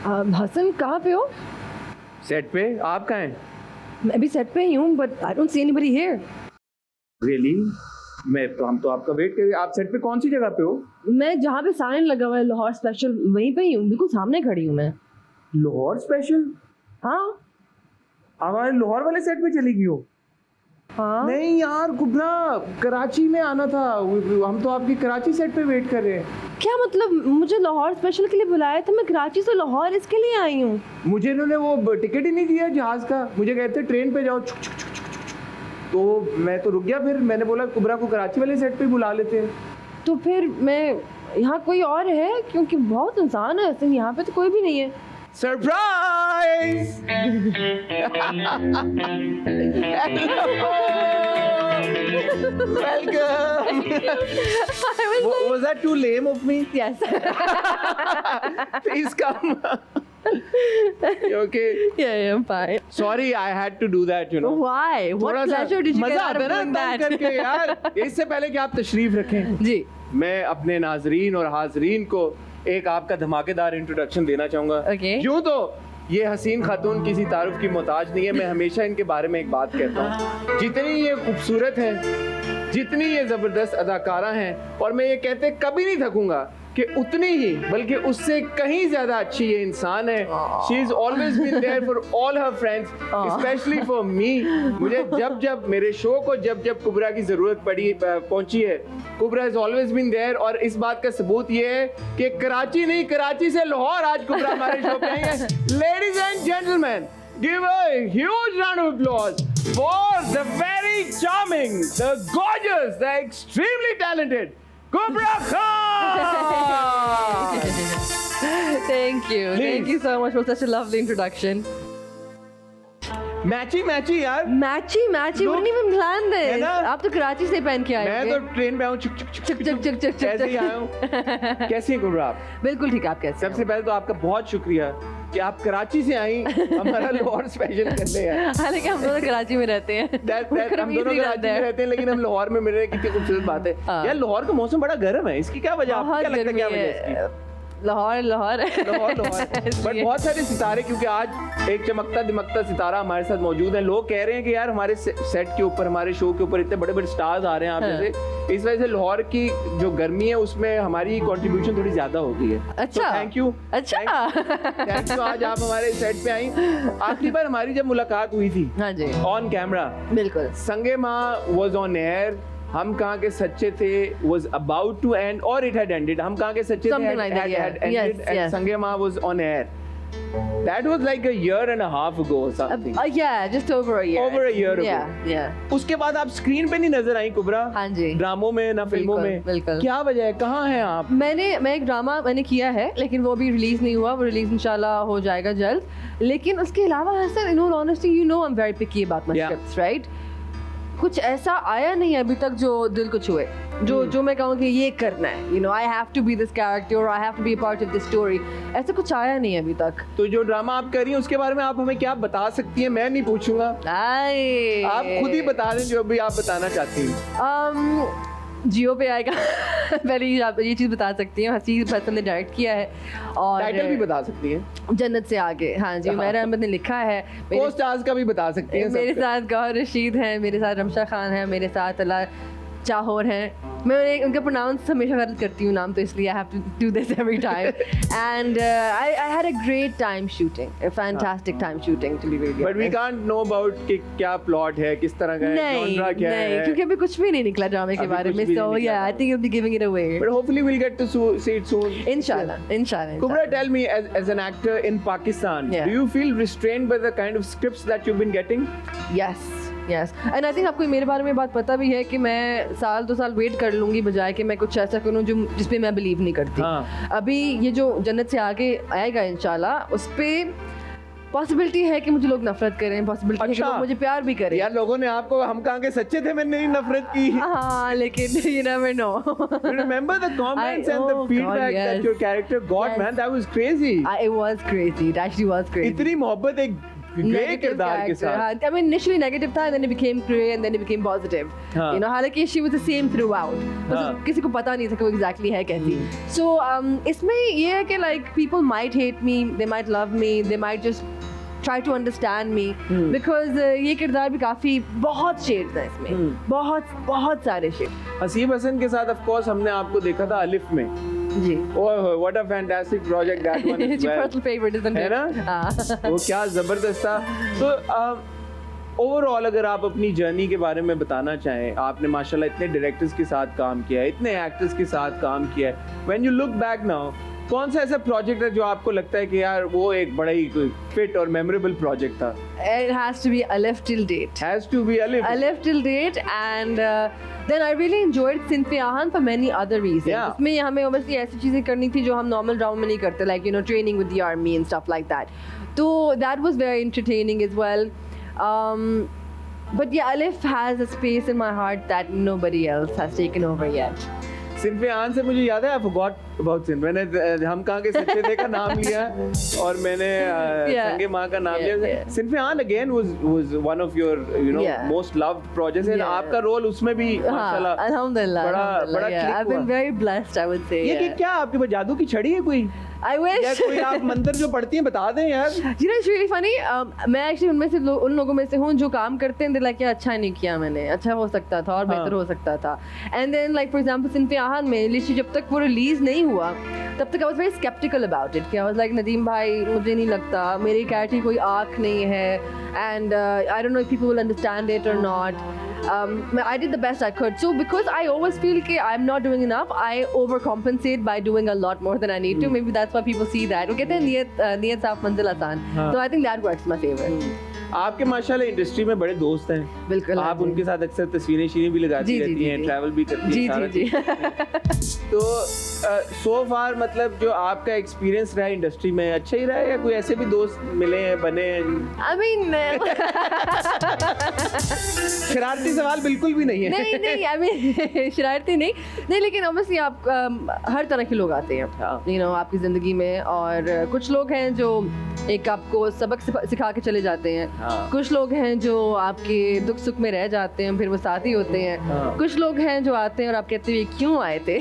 हसन कहाँ पे हो? सेट पे। आप कहाँ हैं? मैं भी सेट पे ही हूँ, but I don't see anybody here. Really? हम तो आपका वेट कर रहे हैं। आप सेट पे कौन सी जगह पे हो? मैं जहाँ पे साइन लगा हुआ है लाहौर स्पेशल, वहीं पे ही हूँ, बिल्कुल सामने खड़ी हूँ मैं। लाहौर स्पेशल? हाँ आप हमारे लाहौर वाले सेट पे चली गई हो? हाँ। नहीं यार कुबरा, कराची में आना था। हम तो आपकी कराची सेट पे वेट कर रहे हैं। क्या मतलब? मुझे लाहौर स्पेशल के लिए बुलाया था, मैं कराची से लाहौर इसके लिए आई हूँ। मुझे इन्होंने वो टिकट ही नहीं दिया जहाज का। मुझे कहते ट्रेन पे जाओ, तो मैं तो रुक गया। फिर मैंने बोला कुबरा को कराची वाले सेट पे बुला लेते हैं। तो फिर मैं यहाँ कोई और है, क्योंकि बहुत इंसान है ऐसे, यहाँ पे तो कोई भी नहीं है। Surprise! Welcome. Was that too lame of me? Yes. Please come. You okay? Yeah, I'm fine. Sorry, I had to do that. You know. Why? What थोड़ा सा pleasure did you get मजा out आता of है doing ना that? तंग करके यार। इससे पहले कि आप तशरीफ रखें, जी, मैं अपने नाजरीन और हाजरीन को एक आपका धमाकेदार इंट्रोडक्शन देना चाहूंगा। Okay. यूं तो ये हसीन खातून किसी तारुफ की मोहताज नहीं है। मैं हमेशा इनके बारे में एक बात कहता हूँ, जितनी ये खूबसूरत हैं, जितनी ये ज़बरदस्त अदाकारा हैं, और मैं ये कहते कभी नहीं थकूंगा कि उतनी ही बल्कि उससे कहीं ज़्यादा अच्छी ये इंसान है। She is always been there for all her friends, specially for me. मुझे जब जब मेरे शो को जब जब कुबरा की ज़रूरत पहुंची है, कुबरा इज़ ऑलवेज बीन देयर। और इस बात का सबूत ये है कि कराची नहीं, कराची से लाहौर आज कुबरा हमारे शो पे आई है। Ladies and gentleman, give a huge round of applause for the very charming, the gorgeous, the extremely talented Kubra Khan! Thank you. Please. Thank you so much for such a lovely introduction. मैची मैची यार। मैची wouldn't even plan है this. ना? आप तो कराची से पहन के आए मैं होंगे। तो ट्रेन पे आऊँ, चुक चुक चक चक चक चक ऐसे ही आया हूँ। कैसी हैं कुबरा आप? बिल्कुल ठीक है, आप कैसे सबसे पहले तो आपका बहुत शुक्रिया कि आप कराची से आई, हमारा लाहौर स्पेशल करने आए। हालांकि हम दोनों कराची में रहते हैं। हम दोनों कराची में रहते हैं, लेकिन हम लाहौर में मिल रहे हैं। कितनी खूबसूरत बात है यार। लाहौर का मौसम बड़ा गर्म है, इसकी क्या वजह? आपको क्या लगता है क्या वजह है इसकी? लाहौर लाहौर बट बहुत सारे सितारे, क्योंकि आज एक चमकता दिमकता सितारा हमारे साथ मौजूद है। लोग कह रहे हैं कि यार हमारे सेट के ऊपर, हमारे शो के ऊपर इतने बड़े बड़े स्टार्स आ रहे हैं आप जैसे। इस वजह से लाहौर की जो गर्मी है उसमें हमारी कंट्रीब्यूशन थोड़ी ज्यादा हो गई है। अच्छा, थैंक यू। अच्छा, थैंक यू। आज आप हमारे सेट पे आई। आखिरी बार हमारी जब मुलाकात हुई थी हाँ जी, ऑन कैमरा, बिल्कुल। संगे माँ वाज ऑन एयर। हम कहाँ के सच्चे थे was about to end or it had ended. हम कहाँ के सच्चे थे Something like that, yeah. had ended, Yes, and yes. संगे माँ was on air. That was like a year and a half ago or something. Yeah, just over a year. Over a year ago. Yeah. उसके बाद आप screen पे नहीं नजर आई कुबरा। हाँ जी, ड्रामों में ना फिल्मों में। बिल्कुल। क्या वजह है? कहाँ हैं आप? मैं एक ड्रामा किया है, लेकिन वो अभी रिलीज नहीं हुआ। वो रिलीज इंशाल्लाह हो जाएगा जल्द। लेकिन उसके अलावा Hasan, in all honesty, you know I am very picky about my scripts, right? कुछ ऐसा आया नहीं अभी तक जो दिल को छुए, जो मैं कहूँ कि ये करना है, you know, I have to be this character, I have to be a part of this story. ऐसा कुछ आया नहीं अभी तक। तो जो ड्रामा आप कर रही हैं उसके बारे में आप हमें क्या बता सकती हैं? मैं नहीं पूछूंगा, आप खुद ही बता दें जो भी आप बताना चाहती हैं। जियो पे आएगा। पहले ये चीज़ बता सकती हूँ, हसीब हसन ने डायरेक्ट किया है, और टाइटल भी बता सकती हैं। जन्नत से आगे। हाँ जी, मेरा अहमद ने लिखा है। को स्टार्स का भी बता सकती हैं। मेरे साथ गौहर रशीद हैं, मेरे साथ रमशा खान है, मेरे साथ अला चाहोर हैं। मैं उनका प्रोनाउंस हमेशा गलत करती हूँ नाम, तो इसलिए I have to do this every time. And I had a great time shooting, a fantastic time shooting, to be really. But we can't know about कि क्या प्लॉट है, किस तरह का है, जॉनरा क्या है, क्योंकि अभी कुछ भी नहीं निकला ड्रामे के बारे में। So yeah I think you will be giving it away, but hopefully we will get to see it soon, इंशाल्लाह। Kubra, tell me, as an actor in Pakistan, do you feel restrained by the kind of scripts that you've been getting? Yes, and I think आपको मेरे बारे में बात पता भी है कि मैं 1-2 साल वेट कर लूँगी, बजाय कि मैं कुछ ऐसा करूँ जिस पे मैं बिलीव नहीं करती। अभी ये जो जन्नत से आगे आएगा इंशाल्लाह, उस पे पॉसिबिलिटी है कि मुझे लोग नफरत करें, पॉसिबिलिटी है कि लोग मुझे प्यार भी करें। यार लोगों ने आपको हम कहाँ के सच्चे थे मैंने नहीं नफरत की। हाँ, लेकिन you never know. Remember the comments and the feedback that your character got, man, that was crazy. It was crazy. It actually was crazy. इतनी मोहब्बत एक ग्रे किरदार के साथ। I mean, initially negative था, and then it became grey, and then it became positive. हाँ. You know, हालांकि she was the same throughout. बस हाँ. किसी को पता नहीं था कि वो exactly है कैसी. So इसमें ये है कि like people might hate me, they might love me, they might just try to understand me because ये किरदार भी काफी बहुत shades हैं इसमें, बहुत सारे shades. हसीब हसन के साथ ऑफ कोर्स हमने आपको देखा था अलिफ में। जी. Oh what a fantastic project that one is. It's your personal favorite, isn't it? है ना? हाँ. वो क्या जबरदस्त था। तो ओवरऑल अगर आप अपनी जर्नी के बारे में बताना चाहें, आपने माशाल्लाह इतने डायरेक्टर्स के साथ काम किया है, इतने एक्टर्स के साथ काम किया है, when you look back now, कौन सा ऐसा प्रोजेक्ट है जो आपको लगता है कि यार वो एक बड़ा ही फिट और मेमोरेबल प्रोजेक्ट था? It has to be Alif till date. Has to be Alif. Alif till date, and then I really enjoyed Sinf-e Ahan for many other reasons. Yeah. उसमें हमें obviously ऐसी चीजें करनी थी जो हम normal round में नहीं करते, like you know training with the army and stuff like that. So that was very entertaining as well. But yeah, Alif has a space in my heart that nobody else has taken over yet. सिंफे आन से मुझे याद है, I forgot about सिंफ। मैंने हम कहाँ के सच्चे थे का नाम लिया और मैंने संगे माँ का नाम लिया। सिंफे आन again was one of your you know most loved projects, and आपका रोल उसमें भी माशाल्लाह अल्हम्दुलिल्लाह बड़ा क्लिक हुआ। I've been very blessed, I would say. ये क्या आपके पास जादू की छड़ी है कोई? I wish. या कोई आप मंत्र जो पढ़ती हैं बता दें यार। You know, it's really funny. मैं actually उनमें से उन लोगों में से हूँ जो काम करते हैं, like यार अच्छा नहीं किया मैंने, अच्छा हो सकता था और बेहतर हो सकता था। And then like for example सिंफे आहान में लिशी जब तक वो रिलीज नहीं हुआ तब तक I was very skeptical about it. कि I was like नदीम भाई मुझे नहीं लगता, मेरी कैरेक्टर कोई आँख नहीं है, and I don't know if people will understand it or not. I did the best I could. So because I always feel कि I'm not doing enough, I overcompensate by doing a lot more than I need to. Maybe that's why people see that. वो कहते हैं नियत साफ मंजिल आसान. So I think that works my favor. आपके माशाल्लाह इंडस्ट्री में बड़े दोस्त हैं। बिल्कुल। आप उनके साथ अक्सर तस्वीरें भी लगाती रहती हैं, ट्रैवल भी करती हैं। जी। तो सो फार मतलब जो आपका एक्सपीरियंस रहा इंडस्ट्री में अच्छा ही रहा है या कोई ऐसे भी दोस्त मिले हैं बने हैं? I mean शरारती सवाल बिल्कुल भी नहीं है। नहीं I mean शरारती नहीं लेकिन obviously आप हर तरह के लोग आते हैं you know आपकी ज़िंदगी में, और कुछ लोग हैं जो एक आपको सबक सिखा के चले जाते हैं, कुछ लोग हैं जो आपके दुख सुख में रह जाते हैं फिर वो साथी होते हैं, कुछ लोग हैं जो आते हैं और आप कहते हैं ये क्यों आए थे।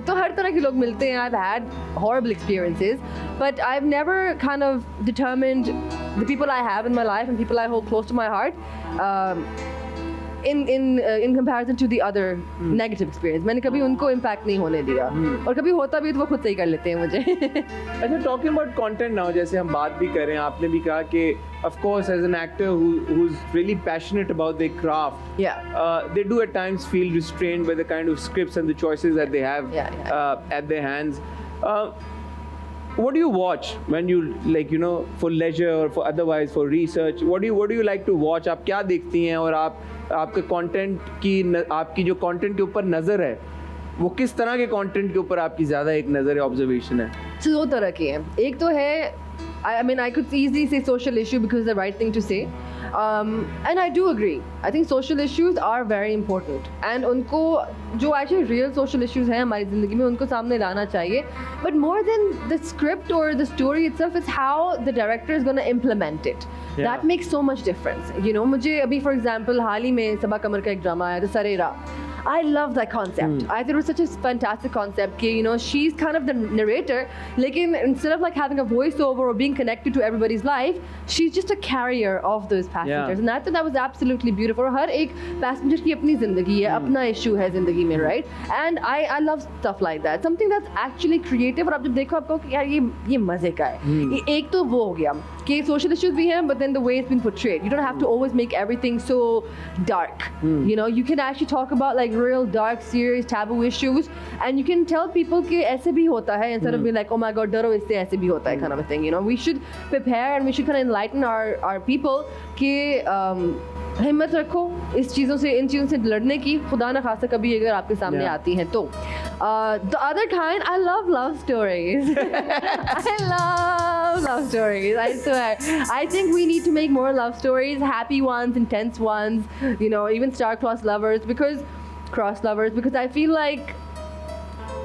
तो हर तरह के लोग मिलते हैं। I've had horrible experiences, but I've never kind of determined the people I have in my life and people I hold close to my heart in comparison to the other negative experience. मैंने कभी उनको impact नहीं होने दिया, और कभी होता भी तो वो खुद से ही कर लेते हैं मुझे। अच्छा, talking about content now, जैसे हम बात भी कर रहे हैं, आपने भी कहा कि of course as an actor who's really passionate about their craft, they do at times feel restrained by the kind of scripts and the choices that they have at their hands. What do you watch when you like you know for leisure or for otherwise for research? What do you like to watch? आप क्या देखती हैं, और आपके content की आपकी जो content के ऊपर नज़र है वो किस तरह के कंटेंट के ऊपर आपकी ज़्यादा एक नज़र है, ऑब्जर्वेशन है? दो तरह की हैं। एक तो है I mean I could easily say social issue because it's the right thing to say, and I do agree. I think social issues are very important, and उनको जो actually real social issues हैं हमारी ज़िंदगी में उनको सामने लाना चाहिए. But more than the script or the story itself, is how the director is going to implement it. That makes so much difference. You know, मुझे अभी for example हाल ही में सबा कमर का एक ड्रामा आया था सरेरा. I love that concept. I thought it was such a fantastic concept. कि, you know, she's kind of the narrator, लेकिन instead of like having a voiceover or being connected to everybody's life, she's just a carrier of those passengers. And I thought that was absolutely beautiful. और हर एक passenger की अपनी ज़िंदगी है, अपना issue है ज़िंदगी में, right? And I love stuff like that. Something that's actually creative. और आप जब देखो आपको कि यार ये मज़े का है. एक तो वो हो गया कि social issues भी हैं, but then the way it's been portrayed. You don't have to always make everything so dark. You know, you can actually talk about like real dark, serious, taboo issues, and you can tell people कि ऐसे भी होता है, instead of being like, oh my god, डरो इससे ऐसे भी होता है, kind of a thing. You know, we should prepare and we should kind of enlighten our people कि हिम्मत रखो इस चीज़ों से, इन चीज़ों से लड़ने की, खुदा न खासा कभी अगर आपके सामने आती हैं तो. The other kind, I love stories. I love stories, I swear. I think we need to make more love stories, happy ones, intense ones, you know, even star-crossed lovers, because I feel like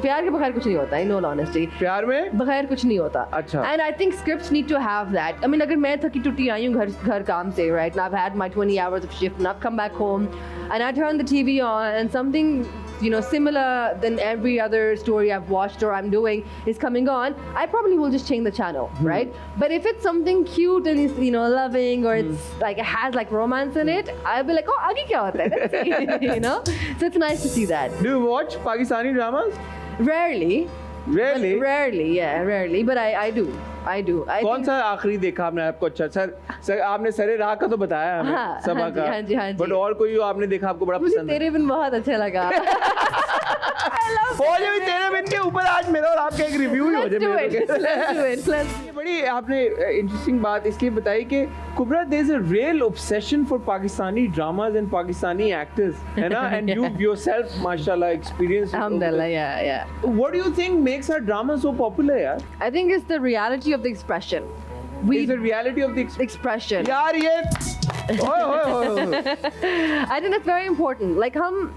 प्यार के बगैर कुछ नहीं होता, in all honesty. प्यार में बगैर कुछ नहीं होता. अच्छा. And I think scripts need to have that. I mean, अगर मैं थकी टुटी आई हूँ घर काम से, right? And I've had my 20 hours of shift and I've come back home and I turn the TV on and something, you know, similar than every other story I've watched or I'm doing is coming on, I probably will just change the channel, right? But if it's something cute and it's, you know, loving or it's like it has like romance in it, I'll be like, oh, आगे क्या होता है? Let's see. You know? So it's nice to see that. Do you watch Pakistani dramas? Rarely. Really? Rarely, yeah, rarely. But I do. I do. I कौन think- सा आखिरी देखा आपने आपको अच्छा सर आपने सरे राह का तो बताया हमें हाँ, सभा हाँ जी, का हाँ जी, हाँ जी। बट और कोई आपने देखा आपको बड़ा मुझे पसंद है तेरे बिन बहुत अच्छा लगा. हो जाए भी तेरे बिन के ऊपर आज मेरा और आपका एक रिव्यू हो Let's do जाए it. Let's do it. Let's. ये बड़ी आपने इंटरेस्टिंग बात इसलिए बताई कि Kubra there is a real obsession for Pakistani dramas and Pakistani actors है ना एंड यू योरसेल्फ माशाल्लाह experience Alhamdulillah, yeah. What do you think makes our drama so popular यार I think it's the reality of the expression. Is the reality of the Expression. यार ये ओए ओए ओए I think that's very important. Like हम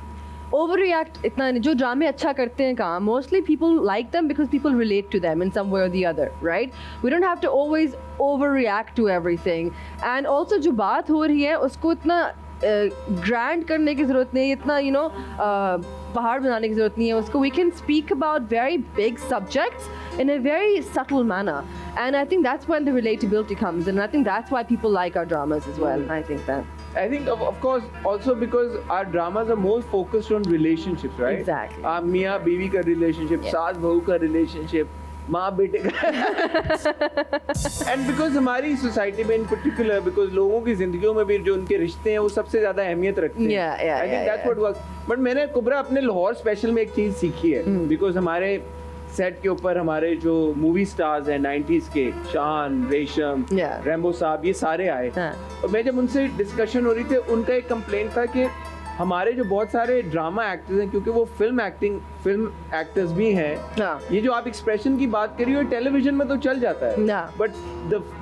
overreact इतना नहीं. जो ड्रामे अच्छा करते हैं काम, mostly people like them because people relate to them in some way or the other, right? We don't have to always overreact to everything. And also जो बात हो रही है उसको इतना ग्रैंड करने की ज़रूरत नहीं है, इतना you know पहाड़ बनाने की ज़रूरत नहीं है उसको. We can speak about very big subjects in a very subtle manner. And I think that's when the relatability comes, and I think that's why people like our dramas as well. I think that. I think of course also because our dramas are more focused on relationships, right? Exactly. मियाँ बीवी का relationship, Yeah. सास बहू का relationship, माँ बेटे का and because हमारी सोसाइटी में in particular because लोगों की जिंदगियों में भी जो उनके रिश्ते हैं वो सबसे ज्यादा अहमियत रखते हैं. Yeah, I think yeah, that's what works. But मैंने कुबरा अपने लाहौर स्पेशल में एक चीज सीखी है because हमारे सेट के ऊपर हमारे जो मूवी स्टार्स हैं 90s के शान रेशम Yeah. रैम्बो साहब ये सारे आए हाँ. और मैं जब उनसे डिस्कशन हो रही थी उनका एक कंप्लेंट था कि हमारे जो बहुत सारे ड्रामा एक्टर्स हैं क्योंकि वो फिल्म एक्टर्स भी हैं हाँ. ये जो आप एक्सप्रेशन की बात करी हो टेलीविजन में तो चल जाता है Yeah. But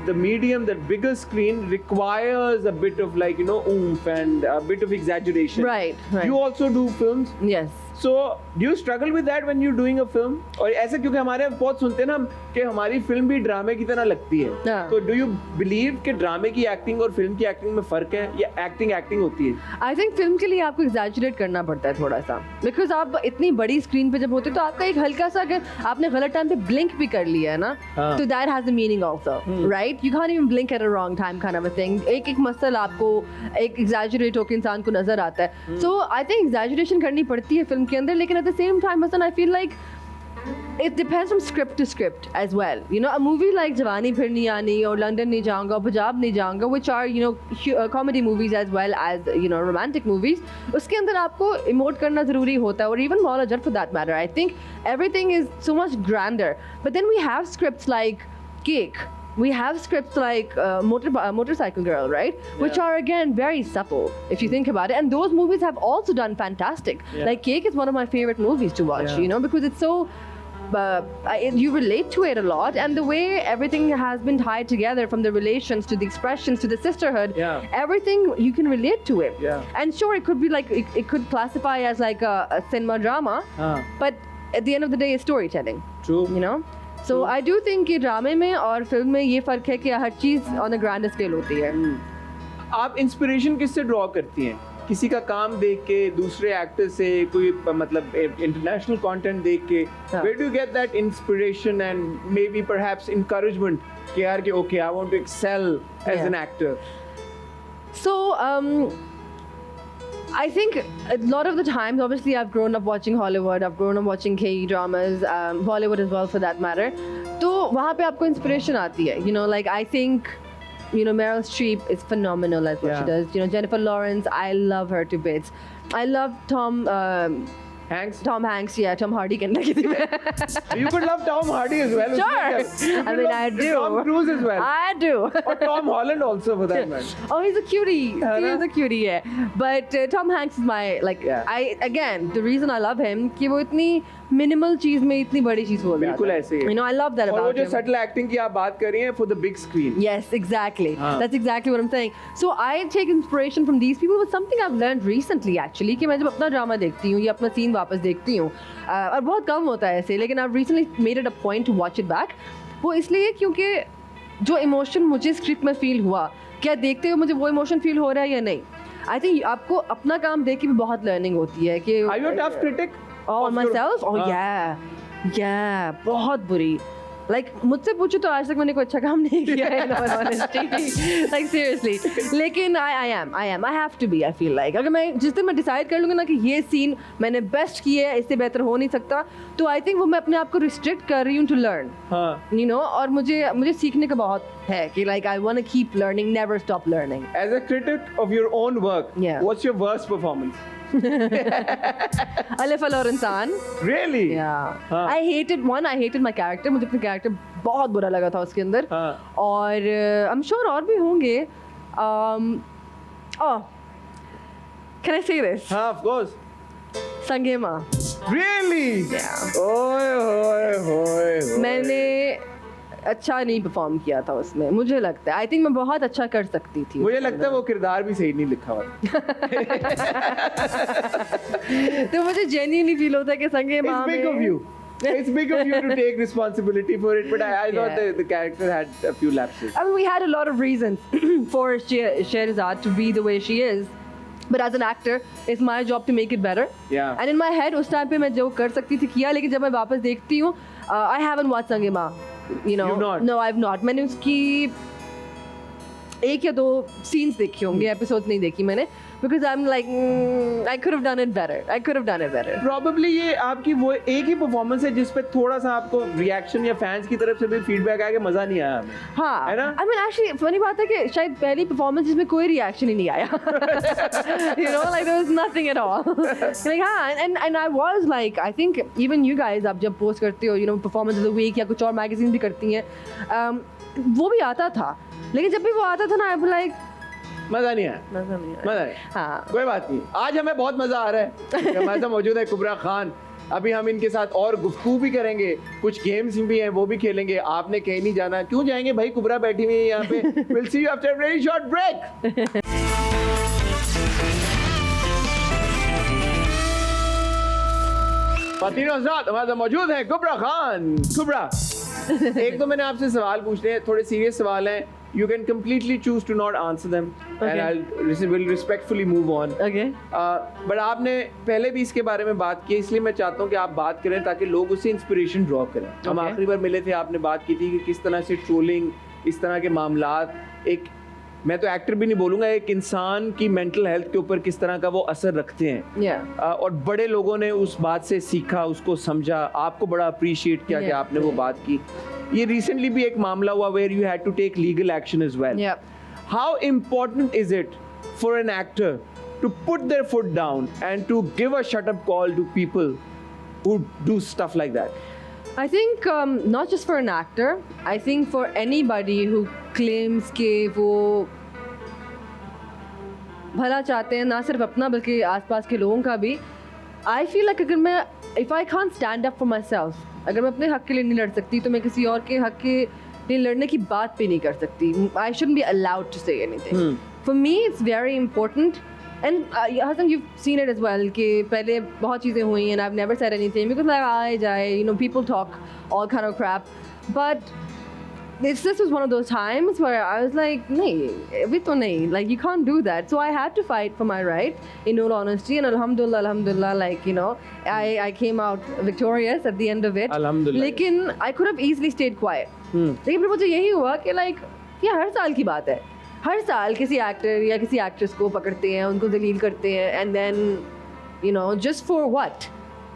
the medium the bigger screen requires a bit of like you know oomph and a bit of exaggeration. Right. You also do films. Yes. So do you struggle with that when you're doing a film? और ऐसा क्योंकि हमारे बहुत सुनते हैं ना हम कि हमारी फिल्म भी ड्रामे की तरह लगती है. हाँ. तो do you believe कि ड्रामे की एक्टिंग और फिल्म की एक्टिंग में फर्क है या एक्टिंग होती है? आई थिंक फिल्म के लिए आपको एग्जैजुरेट करना पड़ता है थोड़ा सा, बिकॉज आप इतनी बड़ी स्क्रीन पे जब होते तो आपका एक हल्का सा अगर आपने गलत टाइम पे ब्लिंक भी कर लिया है ना हाँ. तो that has a meaning also, right? You can't even blink at a wrong time kind of a thing. एक मसल आपको एक एग्जैजुरेट होकर इंसान को नजर आता है. सो आई थिंक एग्जैजुरेशन करनी पड़ती है फिल्म के अंदर, लेकिन at the same time Hasan I feel like it depends from script to script as well. You know, a movie like Jawani Phir Nahi Aani or London Nahi Jaunga or Punjab Nahi Jaunga, which are, you know, comedy movies as well as, you know, romantic movies, उसके अंदर आपको emote करना ज़रूरी होता है, or even Maula Jat for that matter. I think everything is so much grander. But then we have scripts like Cake. We have scripts like Motorcycle Girl, right? Which Yeah. are again very supple if you think about it. And those movies have also done fantastic. Yeah. Like Cake is one of my favorite movies to watch, Yeah. you know, because it's so you relate to it a lot, and the way everything has been tied together from the relations to the expressions to the sisterhood, Yeah. everything you can relate to it. Yeah. And sure, it could be like it could classify as like a cinema drama, हाँ. but at the end of the day, it's storytelling. True. You know. So I do think कि ड्रामे में और film में ये फर्क है कि हर चीज़ on a grand scale होती है. आप इंस्पिरेशन किससे ड्रॉ करती हैं? किसी का काम देख के, दूसरे एक्टर से, कोई मतलब इंटरनेशनल कंटेंट देख के, हाँ. where do you get that inspiration and maybe perhaps encouragement कि यार कि okay, I want to excel as Yeah. an actor? So I think a lot of the times, obviously, I've grown up watching Hollywood. I've grown up watching KE dramas, Bollywood as well, for that matter. तो वहाँ पे आपको inspiration आती है. You know, like I think, you know, Meryl Streep is phenomenal at what Yeah. she does. You know, Jennifer Lawrence, I love her to bits. I love Tom Hanks? Hanks, yeah, Tom Hardy कहना किसी में. You could love Tom Hardy as well. Sure. You could I mean, love I do. Tom Cruise as well. I do. Or Tom Holland also for that matter. Oh, he's a cutie. है He ना? is a cutie, yeah. But Tom Hanks is my like. Yeah. Again, the reason I love him कि वो इतनी minimal चीज में इतनी बड़ी चीज बोल रहा बिल्कुल था. ऐसे ही है. You know, I love that और वो about जो him. subtle acting की आप बात कर रही हैं for the big screen. Yes, exactly. हाँ. That's exactly what I'm saying. So I take inspiration from these people, but something I've learned recently actually कि मैं जब अपना ड्रामा देखती हूँ या अपना सीन वापस देखती हूँ और बहुत कम होता है ऐसे, लेकिन I recently made it a point two watch it back. वो इसलिए क्योंकि जो इमोशन मुझे स्क्रिप्ट में फील हुआ, क्या देखते हुए मुझे वो इमोशन फील हो रहा है या नहीं। आई थिंक आपको अपना काम देख के भी बहुत लर्निंग होती है कि Are you a tough critic on of myself? Oh yeah, बहुत बुरी। Like मुझसे पूछो तो आज तक मैंने कोई अच्छा काम नहीं किया है, in all honesty. Like seriously, लेकिन I have to be, I feel like अगर मैं जिस दिन मैं डिसाइड कर लूँगी ना कि ये सीन मैंने बेस्ट किया है, इससे बेहतर हो नहीं सकता, तो आई थिंक वो मैं अपने आप को रिस्ट्रिक्ट कर रही हूँ टू लर्न, you know। और मुझे सीखने का बहुत है कि like I want to keep learning, never stop learning. As a critic of your own work, Yeah. what's your worst performance? अलिफ और इंसान। Really? Yeah. हाँ. I hated my character. मुझे अपना character बहुत बुरा लगा था उसके अंदर। हाँ. और I'm sure और भी होंगे। Oh, can I say this? हाँ, of course. संगेमा। Really? Yeah. ओए। मैंने अच्छा नहीं परफॉर्म किया था उसमें, मुझे लगता है। आई थिंक मैं बहुत अच्छा कर सकती थी। मुझे लगता है वो किरदार भी सही नहीं लिखा हुआ। तो मुझे जेन्युइनली फील होता है कि संगेमा It's big of you. It's big of you to take responsibility for it, but I thought Yeah. the character had a few lapses. I mean, we had a lot of reasons for Sherazad to be the way she is, but as an actor, it's my job to make it better. Yeah. And in my head, उस time पे मैं जो कर सकती थी किया, लेकिन जब मैं वापस देखती हूँ, I haven't watched Sangema. You know. You've not? No, I've not. मैंने उसकी 1 या 2 सीन्स देखी होंगी, एपिसोड्स नहीं देखी मैंने, because I'm like I could have done it better. Probably ये आपकी वो एक ही परफॉर्मेंस है जिस पे थोड़ा सा आपको रिएक्शन या फैंस की तरफ से भी फीडबैक आया कि मजा नहीं आया हमें। हाँ, है ना? I mean actually funny बात है कि शायद पहली परफॉर्मेंस जिसमें कोई रिएक्शन ही नहीं आया। You know, like there was nothing at all. Like हाँ, and I was like, I think even you guys आप जब पोस्ट करते हो, you know, performance of the week या कुछ और मैगजीन भी करती हैं, वो भी आता था, लेकिन जब भी वो आता था ना, I was like मजा नहीं आया। मजा नहीं आया। मजा नहीं। हाँ। कोई बात नहीं, आज हमें बहुत मजा आ रहा है। हमारे साथ मौजूद है कुबरा खान। अभी हम इनके साथ और गुफ्तगू भी करेंगे, कुछ गेम्स भी हैं वो भी खेलेंगे। आपने कहीं नहीं जाना। क्यों जाएंगे भाई, कुबरा बैठी हुई है यहाँ पे। We'll see you after a very short break. फतीन आजाद हमारे साथ मौजूद है, कुबरा खान। कुबरा, एक तो मैंने आपसे सवाल पूछने हैं, थोड़े सीरियस सवाल हैं। You can completely choose to not answer them, and will respectfully move on. Okay. But आपने पहले भी इसके बारे में बात की, इसलिए मैं चाहता हूँ कि आप बात करें ताकि लोग उससे इंस्पिरेशन ड्रॉ करें। हम आखिरी बार मिले थे, आपने बात की थी कि किस तरह से ट्रोलिंग, इस तरह के मामलात, एक मैं तो एक्टर भी नहीं बोलूँगा, एक इंसान की मेंटल हेल्थ के ऊपर किस तरह का वो असर रखते हैं। Yeah. और बड़े लोगों ने उस बात से सीखा, उसको समझा, आपको बड़ा अप्रिशिएट किया कि आपने वो बात की। ये रिसेंटली भी एक मामला हुआ where you had to take legal action as well. Yeah. How important is it for an actor to put their foot down and to give a shut up call to people who do stuff like that? I think not just for an actor, I think for anybody who claims कि वो भला चाहते हैं, ना सिर्फ अपना बल्कि आसपास के लोगों का भी। I feel like अगर मैं if I can't stand up for myself, अगर मैं अपने हक के लिए नहीं लड़ सकती, तो मैं किसी और के हक के लिए लड़ने की बात भी नहीं कर सकती। I shouldn't be allowed to say anything. For me, it's very important. And Hassan, you've seen it as well कि पहले बहुत चीज़ें हुई and I've never said anything because like आए जाए, you know, people talk all kind of crap. But this was one of those times where I was like, नहीं, अभी तो नहीं, like you can't do that. So I had to fight for my right, in all honesty, and alhamdulillah, like you know, I came out victorious at the end of it. Alhamdulillah. लेकिन I could have easily stayed quiet. लेकिन फिर मुझे यही हुआ कि like ये हर साल की बात है। हर साल किसी एक्टर या किसी एक्ट्रेस को पकड़ते हैं, उनको जलील करते हैं, and then you know, just for what?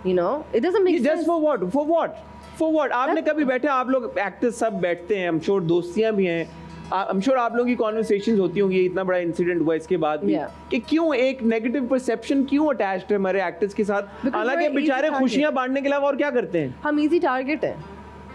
You know, it doesn't make sense. Just for what? For what? For what? आपने कभी बैठे, आप लोग एक्टर्स सब बैठते हैं, I'm sure दोस्तियां भी हैं, I'm sure आप लोगों की कॉन्वर्सेशंस होती होंगी, इतना बड़ा इंसिडेंट हुआ इसके बाद भी, कि क्यों एक नेगेटिव परसेप्शन क्यों अटैच्ड है हमारे एक्टर्स के साथ, हालांकि बेचारे खुशियां बांटने के अलावा और क्या करते हैं। हम इजी टारगेट हैं,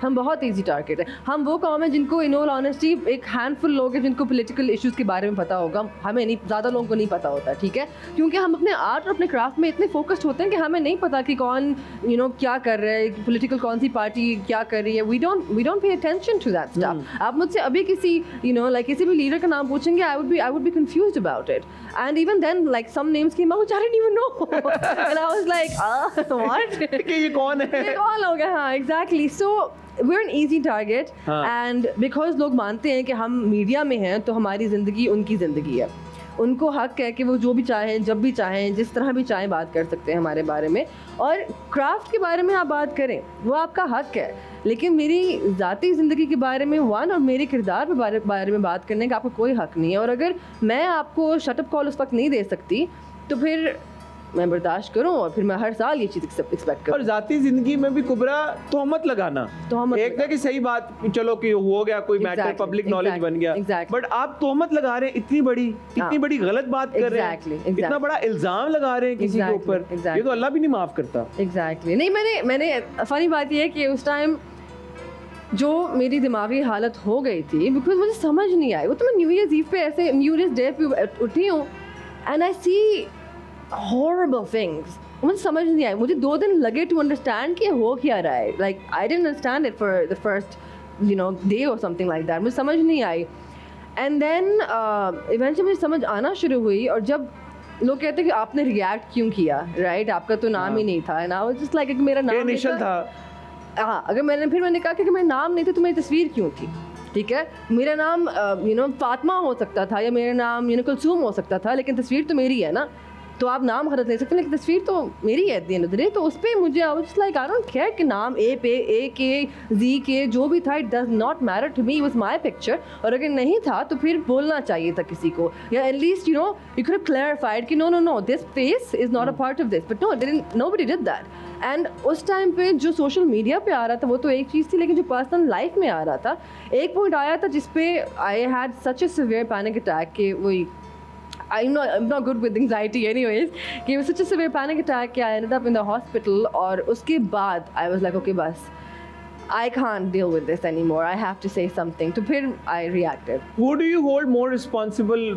हम बहुत ईजी टारगेट है। हम वो कौम है जिनको इन ऑल ऑनेस्टी एक हैंडफुल लोग हैं जिनको पॉलिटिकल इश्यूज़ के बारे में पता होगा, हमें नहीं, ज़्यादा लोगों को नहीं पता होता, ठीक है, क्योंकि हम अपने आर्ट और अपने क्राफ्ट में इतने फोकस्ड होते हैं कि हमें नहीं पता कि कौन क्या कर रहा है, पॉलिटिकल कौन सी पार्टी क्या कर रही है। We don't pay attention to that stuff. आप मुझसे अभी किसी लाइक किसी भी लीडर का नाम पूछेंगे, I would be confused about it, and even then like some names came out, I didn't even know and I was like what कि ये कौन है, ये कौन लोग हैं। हाँ, exactly. So we're an easy target, and because लोग मानते हैं कि हम मीडिया में हैं तो हमारी ज़िंदगी उनकी ज़िंदगी है, उनको हक है कि वो जो भी चाहें, जब भी चाहें, जिस तरह भी चाहें बात कर सकते हैं हमारे बारे में। और क्राफ्ट के बारे में आप बात करें, वो आपका हक है, लेकिन मेरी ज़ाती ज़िंदगी के बारे में और मेरे किरदार के बारे में बात करने का आपको कोई हक नहीं है। और अगर मैं आपको शटअप कॉल उस वक्त नहीं दे सकती तो फिर मैं बर्दाश्त करूं और फिर मैं हर साल ये चीज़ एक्सपेक्ट करूं। और जाती जिंदगी में भी कुबरा तोहमत लगाना, एक था कि सही बात, चलो कि हो गया कोई मैटर, पब्लिक नॉलेज बन गया, बट आप तोहमत लगा रहे हैं इतनी बड़ी गलत बात कर रहे हैं, इतना बड़ा इल्जाम लगा रहे हैं किसी के ऊपर, ये तो अल्लाह भी नहीं माफ करता। एग्जैक्टली। नहीं, मैंने फनी बात ये है कि उस टाइम जो मेरी दिमागी हालत हो गई थी, बिकॉज मुझे समझ नहीं आई, वो तो मैं न्यू ईयर्स ईव पे ऐसे न्यू ईयर्स डे पे उठी हूँ and I see horrible things, मुझे समझ नहीं आई, मुझे 2 दिन लगे टू अंडरस्टैंड कि हो क्या रहा है, like I didn't understand it for the first day और समथिंग लाइक दैट, मुझे समझ नहीं आई। एंड देन इवेंचुअली मुझे समझ आना शुरू हुई, और जब लोग कहते हैं कि आपने रिएक्ट क्यों किया, राइट, आपका तो नाम ही नहीं था, and I was just like मेरा नाम इनिशियल था, हाँ, अगर मैंने कहा कि मेरा नाम नहीं था तो मेरी तस्वीर क्यों थी, ठीक है, मेरा नाम फातिमा हो सकता था या मेरा नाम कुलसूम हो सकता था, लेकिन तस्वीर तो मेरी है ना, तो आप नाम गलत ले सकते हैं लेकिन तस्वीर तो मेरी है at the end of the day. तो उस पर मुझे लाइक आई डोंट केयर कि नाम ए के जी के जो भी था, it does not matter to me, was my picture, और अगर नहीं था तो फिर बोलना चाहिए था किसी को, या at least you could have clarified कि no this face is not a part of this, but nobody did that. And उस टाइम पे जो सोशल मीडिया पे आ रहा था वो तो एक चीज़ थी, लेकिन जो पर्सनल लाइफ में आ रहा था, एक पॉइंट आया था जिसपे I had such A severe panic attack कि वही I'm not good with anxiety anyways, कि it was such a severe panic attack कि I ended up in the hospital, और उसके बाद I was like okay बस I can't deal with this anymore, I have to say something, तो फिर I reacted. Who do you hold more responsible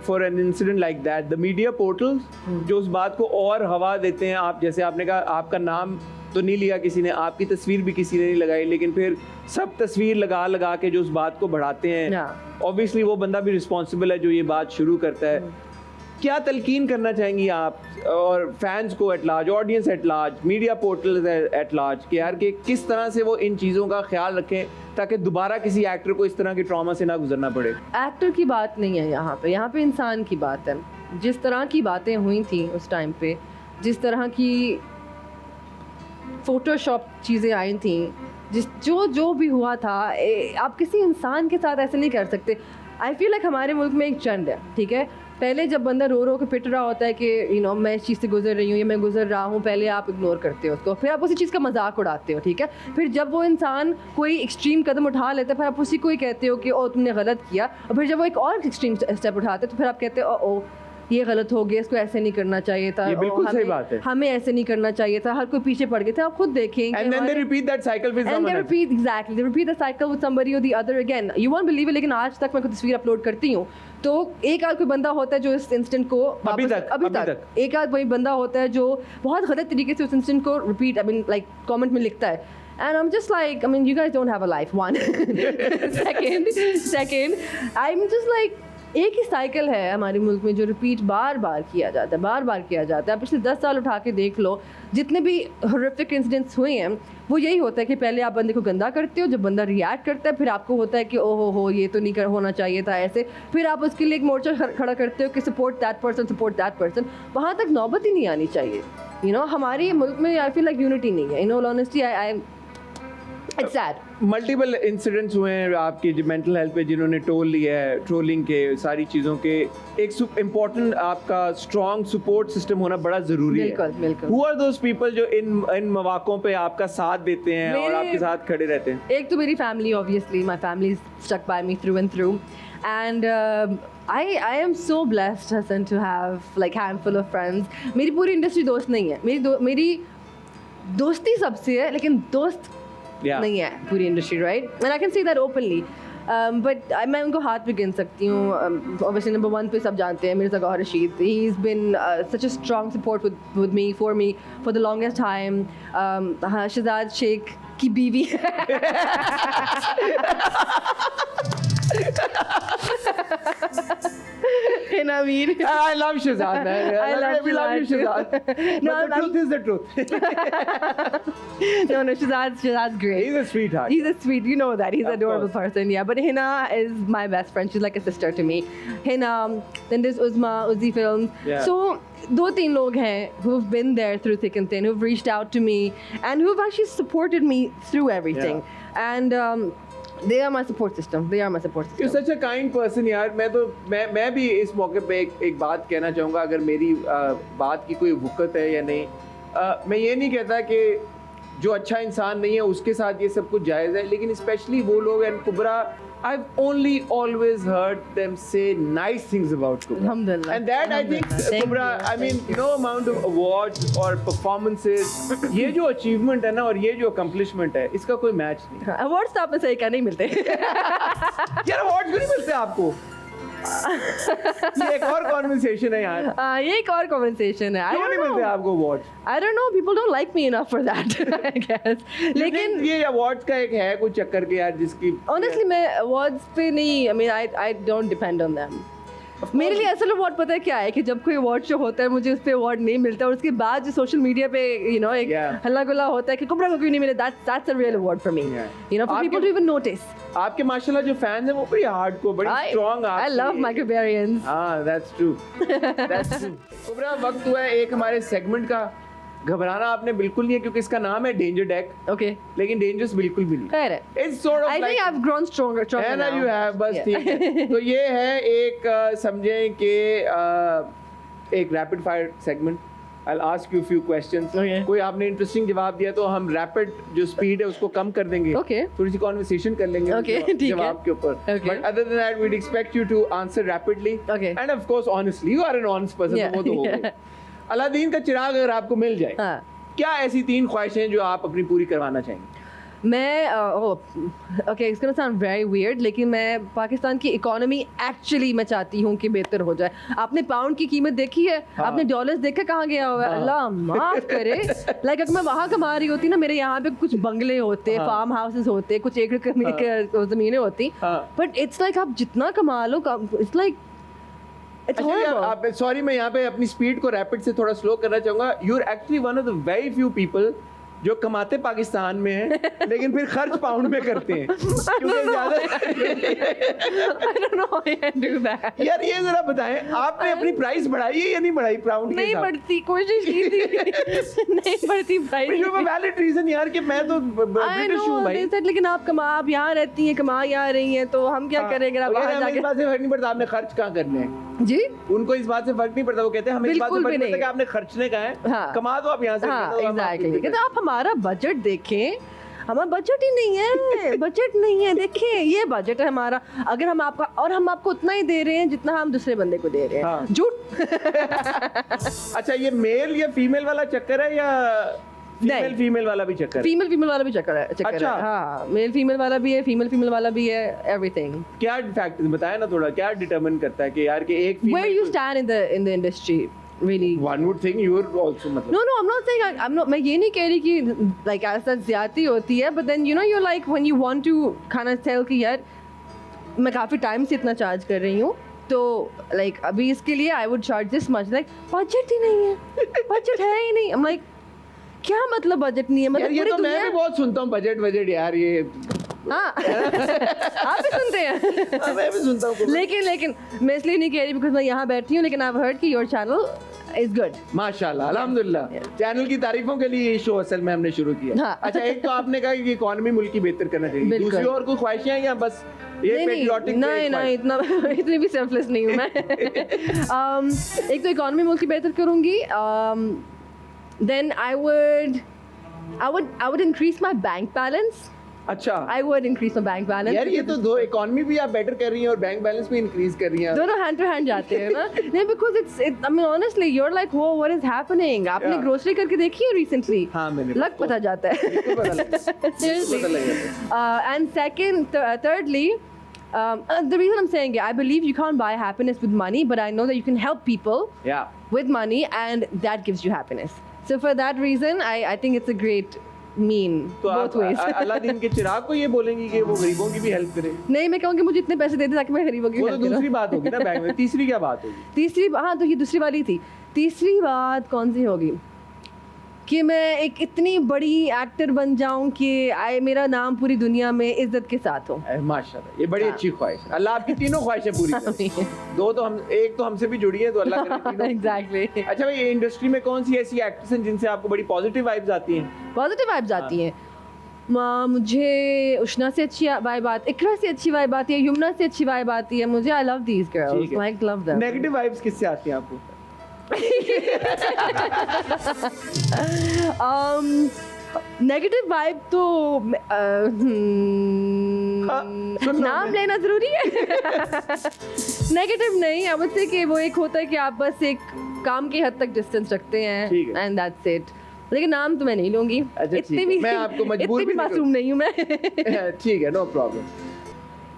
for an incident like that? The media portals जो उस बात को और हवा देते हैं, आप जैसे आपने कहा आपका नाम तो नहीं लिया किसी ने, आपकी तस्वीर भी किसी ने नहीं लगाई, लेकिन फिर सब तस्वीर लगा के जो उस बात को बढ़ाते हैं, ऑब्वियसली वो बंदा भी रिस्पॉन्सिबल है जो ये बात शुरू करता है। क्या तलकीन करना चाहेंगी आप और फैंस को at large, audience at large, media portals at large, कि यार कि किस तरह से वो इन चीज़ों का ख्याल रखें ताकि दोबारा किसी एक्टर को इस तरह के ट्रॉमा से ना गुजरना पड़े? एक्टर की बात नहीं है यहाँ पे इंसान की बात है। जिस तरह की बातें हुई थी उस टाइम पे, जिस तरह की फोटोशॉप चीज़ें आई थी, जो भी हुआ था, आप किसी इंसान के साथ ऐसे नहीं कर सकते। आई फील लाइक हमारे मुल्क में एक ट्रेंड है, ठीक है, पहले जब बंदा रो के पिट रहा होता है कि मैं इस चीज़ से गुजर रही हूँ या मैं गुजर रहा हूँ, पहले आप इग्नोर करते हो उसको, फिर आप उसी चीज़ का मजाक उड़ाते हो, ठीक है, फिर जब वो इंसान कोई एक्सट्रीम कदम उठा लेता है फिर आप उसी को ही कहते हो कि ओ तुमने गलत किया, और फिर जब वो एक और एक्सट्रीम स्टेप उठाते तो फिर आप कहते हो ओ ये गलत हो गया, इसको ऐसे नहीं करना चाहिए था, ये बिल्कुल सही बात है, हमें ऐसे नहीं करना चाहिए था, हर कोई पीछे पड़ गए थे। आप खुद देखें, and then they repeat that cycle with someone else. Exactly, they repeat the cycle with somebody or the other again. You won't believe it, लेकिन आज तक मैं कोई तस्वीर अपलोड करती हूँ तो एक आध कोई बंदा होता है जो इस इंसिडेंट को अभी तक एक आध कोई बंदा होता है जो बहुत गलत तरीके से उस इंसिडेंट को रिपीट लाइक कमेंट में लिखता है, and I'm just like, I mean, you guys don't have a life, one. second, I'm just like, एक ही साइकिल है हमारे मुल्क में जो रिपीट बार बार किया जाता है। पिछले 10 साल उठा के देख लो, जितने भी हॉरिफिक इंसिडेंट्स हुए हैं वो यही होता है कि पहले आप बंदे को गंदा करते हो, जब बंदा रिएक्ट करता है फिर आपको होता है कि ओहो हो ये तो नहीं होना चाहिए था ऐसे, फिर आप उसके लिए एक मोर्चा खड़ा करते हो कि सपोर्ट दैट पर्सन। वहाँ तक नौबत ही नहीं आनी चाहिए। हमारे मुल्क में आई फील लाइक यूनिटी नहीं है। इन all honesty I it's sad. Multiple incidents हुए हैं आपकी मेंटल हेल्थ पे जिन्होंने टोल लिया है, ट्रोलिंग के, सारी चीज़ों के। एक इम्पोर्टेंट आपका स्ट्रॉन्ग सपोर्ट सिस्टम होना बड़ा ज़रूरी है। बिल्कुल। Who are those people जो इन मौक़ों पे आपका साथ देते हैं और आपके साथ खड़े रहते हैं? एक तो मेरी family, obviously my family stuck by me through and through, and I am so blessed Hassan to have like handful of friends. मेरी पूरी इंडस्ट्री दोस्त नहीं है, मेरी दोस्ती सबसे है, लेकिन दोस्त Yeah. नहीं है पूरी industry, right, and I can see that openly. But मैं उनको हाथ भी गिन सकती हूँ. ऑब्वियसली नंबर 1 पे सब जानते हैं Mirza Gauahar Rasheed. He is been such a strong support with me for the longest time. Shehzad Sheikh की बीवी Hina Mir. I love Shahzad, man. I love We love you, Shahzad. Shahzad. No, But the truth is the truth. No, Shahzad's great. He's a sweetheart. He's a sweet, you know that. He's an Of adorable course. person, yeah. But Hina is my best friend. She's like a sister to me. Hina, then there's Uzma, Uzi Films. Yeah. So, 2-3 लोग हैं who've been there through thick and thin, who've reached out to me and who've actually supported me through everything. And they are my support system. They are my support system. You're such a kind person यार. मैं भी इस मौके पे एक बात कहना चाहूँगा. अगर मेरी बात की कोई वक़्त है या नहीं, मैं ये नहीं कहता कि जो अच्छा इंसान नहीं है उसके साथ ये सब कुछ जायज़ है, लेकिन स्पेशली वो लोग and कुबरा, I've only always heard them say nice things about Kubra. Alhamdulillah. And that I think Thank Kubra, you. I mean, Thank you. no amount of awards or performances, ये जो achievement है ना और ये जो accomplishment है, इसका कोई मैच नहीं. अवार्ड्स तो आपने सही कहा नहीं मिलते. यार अवार्ड क्यों नहीं मिलते आपको? ये एक और कॉन्वर्सेशन है यार. ये एक और कॉन्वर्सेशन है. क्यों नहीं मिलते आपको award? I don't know. People don't like me enough for that. I guess. लेकिन ये अवार्ड्स का एक है कुछ चक्कर के यार जिसकी honestly मैं awards पे नहीं. I mean I don't depend on them. मेरे लिए असल अवार्ड पता है क्या है कि जब कोई अवार्ड शो होता है मुझे उस पे अवार्ड नहीं मिलता और उसके बाद जो सोशल मीडिया पे एक Yeah. हल्ला गुल्ला होता है कि कुबरा को क्यों नहीं मिले. That's a real award for me. Yeah. For आपके- people to even notice. आपके माशाल्लाह जो फैंस हैं वो बड़ी हार्ड को बड़ी strong I love my Kabarians. हाँ, that's true. That's true. कुबरा वक्त हुआ है एक हमारे सेगमेंट का. घबराना आपने बिल्कुल नहीं है क्योंकि इसका नाम है डेंजर डेक, Okay. लेकिन डेंजर्स बिल्कुल भी नहीं. खैर है. It's sort of I like think I've grown stronger है ना, now. you have, बस Yeah. ठीक है. तो ये है एक समझें कि एक rapid fire segment. I'll ask you a few questions. Okay. कोई आपने इंटरेस्टिंग जवाब दिया तो हम रैपिड जो स्पीड है उसको कम कर देंगे. Okay. थोड़ी सी कॉन्वर्सेशन कर लेंगे Okay, उस ठीक है. जवाब के ऊपर. Okay. But other than that, we'd expect you to answer rapidly. Okay. And of course, honestly, you are an honest person. Yeah, तो वो तो हो yeah. गई. अलादीन का चिराग अगर आपको मिल जाए, हाँ. क्या ऐसी 3 ख्वाहिशें जो आप अपनी पूरी करवाना चाहेंगे? मैं okay it's gonna sound very weird लेकिन मैं पाकिस्तान की इकोनॉमी एक्चुअली मैं चाहती हूँ कि बेहतर हो जाए. आपने पाउंड की कीमत देखी है? हाँ. आपने डॉलर्स देखा कहाँ गया हुआ है? हाँ. अल्लाह माफ करे. लाइक अगर मैं वहाँ कमा रही होती ना, मेरे यहाँ पे कुछ बंगले होते, हाँ. फार्म हाउसेस होते, कुछ एकड़ ज़मीनें होती. हाँ. बट इट्स लाइक आप जितना कमा लो, इट्स लाइक इट्स अच्छा यार, हॉरिबल. आप सॉरी मैं यहाँ पे अपनी स्पीड को रैपिड से थोड़ा स्लो करना चाहूंगा. You are actually one of the very few people जो कमाते पाकिस्तान में हैं लेकिन फिर खर्च पाउंड में करते हैं क्योंकि ज्यादा I don't know how I can do that. यार ये जरा बताएं, आपने अपनी प्राइस बढ़ाई है या नहीं बढ़ाई पाउंड के नहीं हिसाब? बढ़ती, कोशिश की थी. नहीं बढ़ती price. You have a valid reason यार कि मैं तो I ब्रिटिश हूँ know, भाई. they said, लेकिन आप यहाँ रहती हैं, कमा यहाँ रही हैं, तो हम क्या करें अगर आप वहाँ वहाँ जाके इस जाके. बात से फर्क नहीं पड़ता आपने खर्च कहाँ करने हैं. जी उनको इस बात से फर्क नहीं पड़ता. वो कहते हैं हमें इस बात से बिल्कुल फर्क भी नहीं पड़ता कि नहीं. आपने खर्चने का है. हाँ. कमा दो आप यहाँ से. हाँ तो हम आपकी एग्जैक्टली. फिक्र कहते आप हमारा बजट देखें, हमारा बजट ही नहीं है. बजट नहीं है, देखिए ये बजट है हमारा. अगर हम आपको उतना ही दे रहे हैं जितना हम दूसरे बंदे को दे रहे हैं. हाँ. झूठ. अच्छा ये मेल या फीमेल वाला चक्कर है या नहीं. फीमेल वाला भी चक्कर है? फीमेल वाला भी चक्कर है. अच्छा. हाँ, मेल फीमेल वाला भी है, फीमेल वाला भी है, एवरीथिंग. क्या फैक्टर्स बताया ना थोड़ा, क्या डिटरमिन करता है कि यार कि एक Where you stand in the industry really. One would think you are also मतलब No, I'm not saying I'm not. मैं ये नहीं कह रही कि like ऐसा ज्यादती होती है, but then you're like when you want to kind of tell कि यार मैं काफी टाइम से इतना चार्ज कर रही हूँ, तो like अभी इसके लिए I would charge this much. Like budget ही नहीं है, बजट है ही नहीं. I'm like क्या मतलब बजट नहीं है? यार मतलब ये पूरी तो मैं दुनिया. भी बहुत सुनता हूँ बजट यार ये. हाँ आप भी सुनते हैं. हाँ, मैं भी सुनता हूँ. लेकिन मैं इसलिए नहीं कह रही बिकॉज मैं यहाँ बैठी हूँ, लेकिन I've heard कि your channel is good. माशाल्लाह अल्हम्दुलिल्लाह. चैनल की तारीफों के लिए ये शो असल में हमने शुरू किया. हाँ. अच्छा एक तो आपने कहा कि इकोनॉमी मुल्क की बेहतर करना चाहिए. बिल्कुल. दूसरी और कोई ख्वाहिशें हैं या बस ये पेट्रियोटिक? नहीं इतना इतनी भी सेल्फलेस नहीं हूँ मैं. एक तो इकोनॉमी मुल्क की बेहतर करूँगी. Then I would increase my bank balance. अच्छा I would increase my bank balance. यार ये तो दो इकोनॉमी भी आप बेटर कर रही हैं और बैंक बैलेंस भी इंक्रीज कर रही हैं दोनों hand to hand जाते हैं ना नहीं because I mean honestly you're like whoa what is happening आपने Yeah. grocery करके देखी है recently हाँ मैंने लग पता जाता है बिल्कुल पता लगा Seriously. पता लगा And second, thirdly, the reason I'm saying it, I believe you can't buy happiness with money, but I know that you can help people या with money, and that gives you happiness. So for that reason, I think it's a great mean तो both आप ways. Aladdin के चिराग को ये बोलेंगी कि वो गरीबों की भी हेल्प करे नहीं मैं कहूँगी मुझे इतने पैसे दे दे ताकि मैं गरीबों की वो तो help करूँ. दूसरी बात होगी ना बैंक में तीसरी क्या बात होगी तीसरी हाँ तो ये दूसरी वाली थी. तीसरी बात कौन सी होगी कि मैं एक इतनी बड़ी एक्टर बन जाऊं कि मेरा नाम पूरी दुनिया में इज्जत के साथ हो. माशाल्लाह ये बड़ी हाँ. अच्छी ख्वाहिश है अल्लाह आपकी तीनों ख्वाहिशें पूरी करे दो तो हम एक तो हमसे भी जुड़ी है तो अल्लाह करे तीनों एग्जैक्टली अच्छा भाई ये इंडस्ट्री में कौन सी ऐसी एक्ट्रेस हैं जिनसे आपको बड़ी पॉजिटिव वाइब्स आती हैं पॉजिटिव वाइब्स आती हैं. मुझे उष्णा से अच्छी वाइब आती है, इकरा से अच्छी वाइब आती है, यमुना से अच्छी वाइब आती है. मुझे आई लव दीज ठीक गर्ल्स है. Like love them. Negative vibes किससे आती हैं आपको नेगेटिव वाइब तो सुन लो नाम मैं। लेना जरूरी है. नेगेटिव नहीं अब से कि वो एक होता है कि आप बस एक काम की हद तक डिस्टेंस रखते हैं ठीक है. And that's it. लेकिन नाम तो मैं नहीं लूंगी. अच्छा, ठीक इतनी है. भी मैं आपको मजबूर इतनी भी भी नहीं मासूम नहीं हूँ मैं. ठीक है नो प्रॉब्लम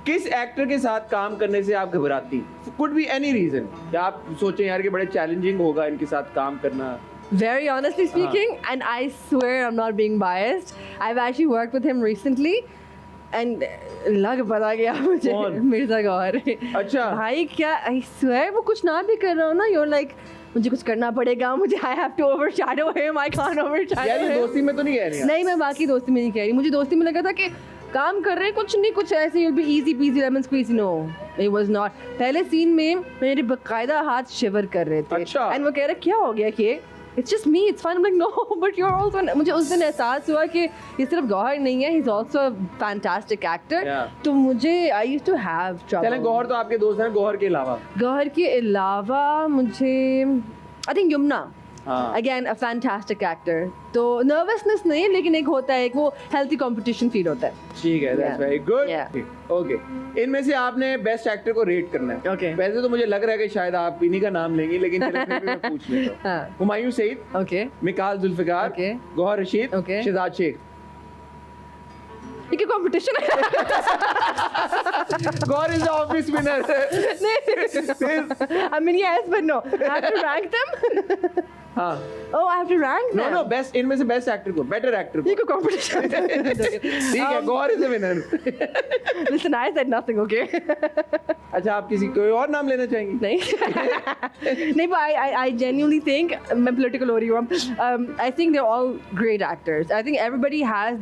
किस एक्टर के साथ काम करने से आप घबराती कुड बी एनी रीजन या आप सोचें यार कि बड़े चैलेंजिंग होगा इनके साथ काम करना Very honestly speaking, and I swear I'm not being biased, I've actually worked with him recently, and लग पता गया मुझे कौन? मिर्जा गौहर. अच्छा. भाई क्या I swear वो कुछ ना भी कर रहा हूँ ना you're like मुझे कुछ करना पड़ेगा मुझे I have to overshadow him I can't overshadow यार ये him. दोस्ती में तो नहीं कह रही आप? नहीं मैं बाकी दोस्ती में नहीं कह रही. मुझे दोस्ती में लगा था कि काम कर रहे हैं कुछ नहीं कुछ ऐसे you'll be easy peasy lemon squeezy. No it was not. पहले सीन में मेरे बकायदा हाथ शिवर कर रहे थे. अच्छा. एंड वो कह रहे क्या हो गया कि It's just me, it's fine. I'm like, no, but you're also... मुझे उस दिन एहसास हुआ कि ये सिर्फ गौहर नहीं है, he's also a fantastic actor. Yeah. तो मुझे I used to have trouble. चलें गौहर तो आपके दोस्त हैं गौहर के अलावा गौहर के अलावा मुझे I think यमुना. हाँ. Again, a fantastic actor. तो nervousness नहीं लेकिन एक होता है एक वो healthy competition feel होता है. ठीक है that's Yeah. Very good Yeah. Okay इनमें से आपने बेस्ट एक्टर को रेट करना है Okay. वैसे तो मुझे लग रहा है कि शायद आप इन्हीं का नाम लेंगी लेकिन चलो फिर भी मैं पूछ लेता हूँ हाँ. Humayun Saeed Okay. Mikaal Zulfikar Okay. Gauhar Rashid Okay. Shahzad Sheikh ये क्या competition है? Gauahar is the obvious winner नहीं. I mean yes but no. I have to rank them. हाँ Oh, I have to rank no them. No best इनमें से बेस्ट एक्टर को बेटर एक्टर ये को क्या competition है? ठीक है Gauahar is the winner Listen, I said nothing, okay? अच्छा आप किसी कोई और नाम लेना चाहेंगी नहीं but I genuinely think मैं political हो रही हूँ. I think they're all great actors. I think everybody has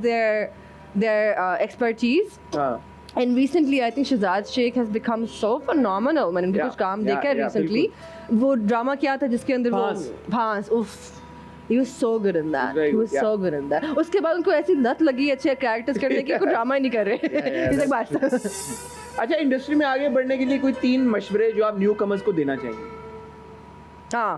their expertise. हाँ And recently, I think Shahzad Sheikh has become so phenomenal. मैंने उनका Yeah, कुछ काम yeah, देखा है yeah, recently. वो ड्रामा क्या था जिसके अंदर वो भांस. भांस उफ He was so good in that. Very He good, was yeah. so good in that. उसके बाद उनको ऐसी लत लगी अच्छे कैरेक्टर्स करने की कोई ड्रामा ही नहीं कर रहे. He's like बस. अच्छा इंडस्ट्री में आगे बढ़ने के लिए कोई 3 मशवरे जो आप न्यू कमर्स को देना चाहेंगे हाँ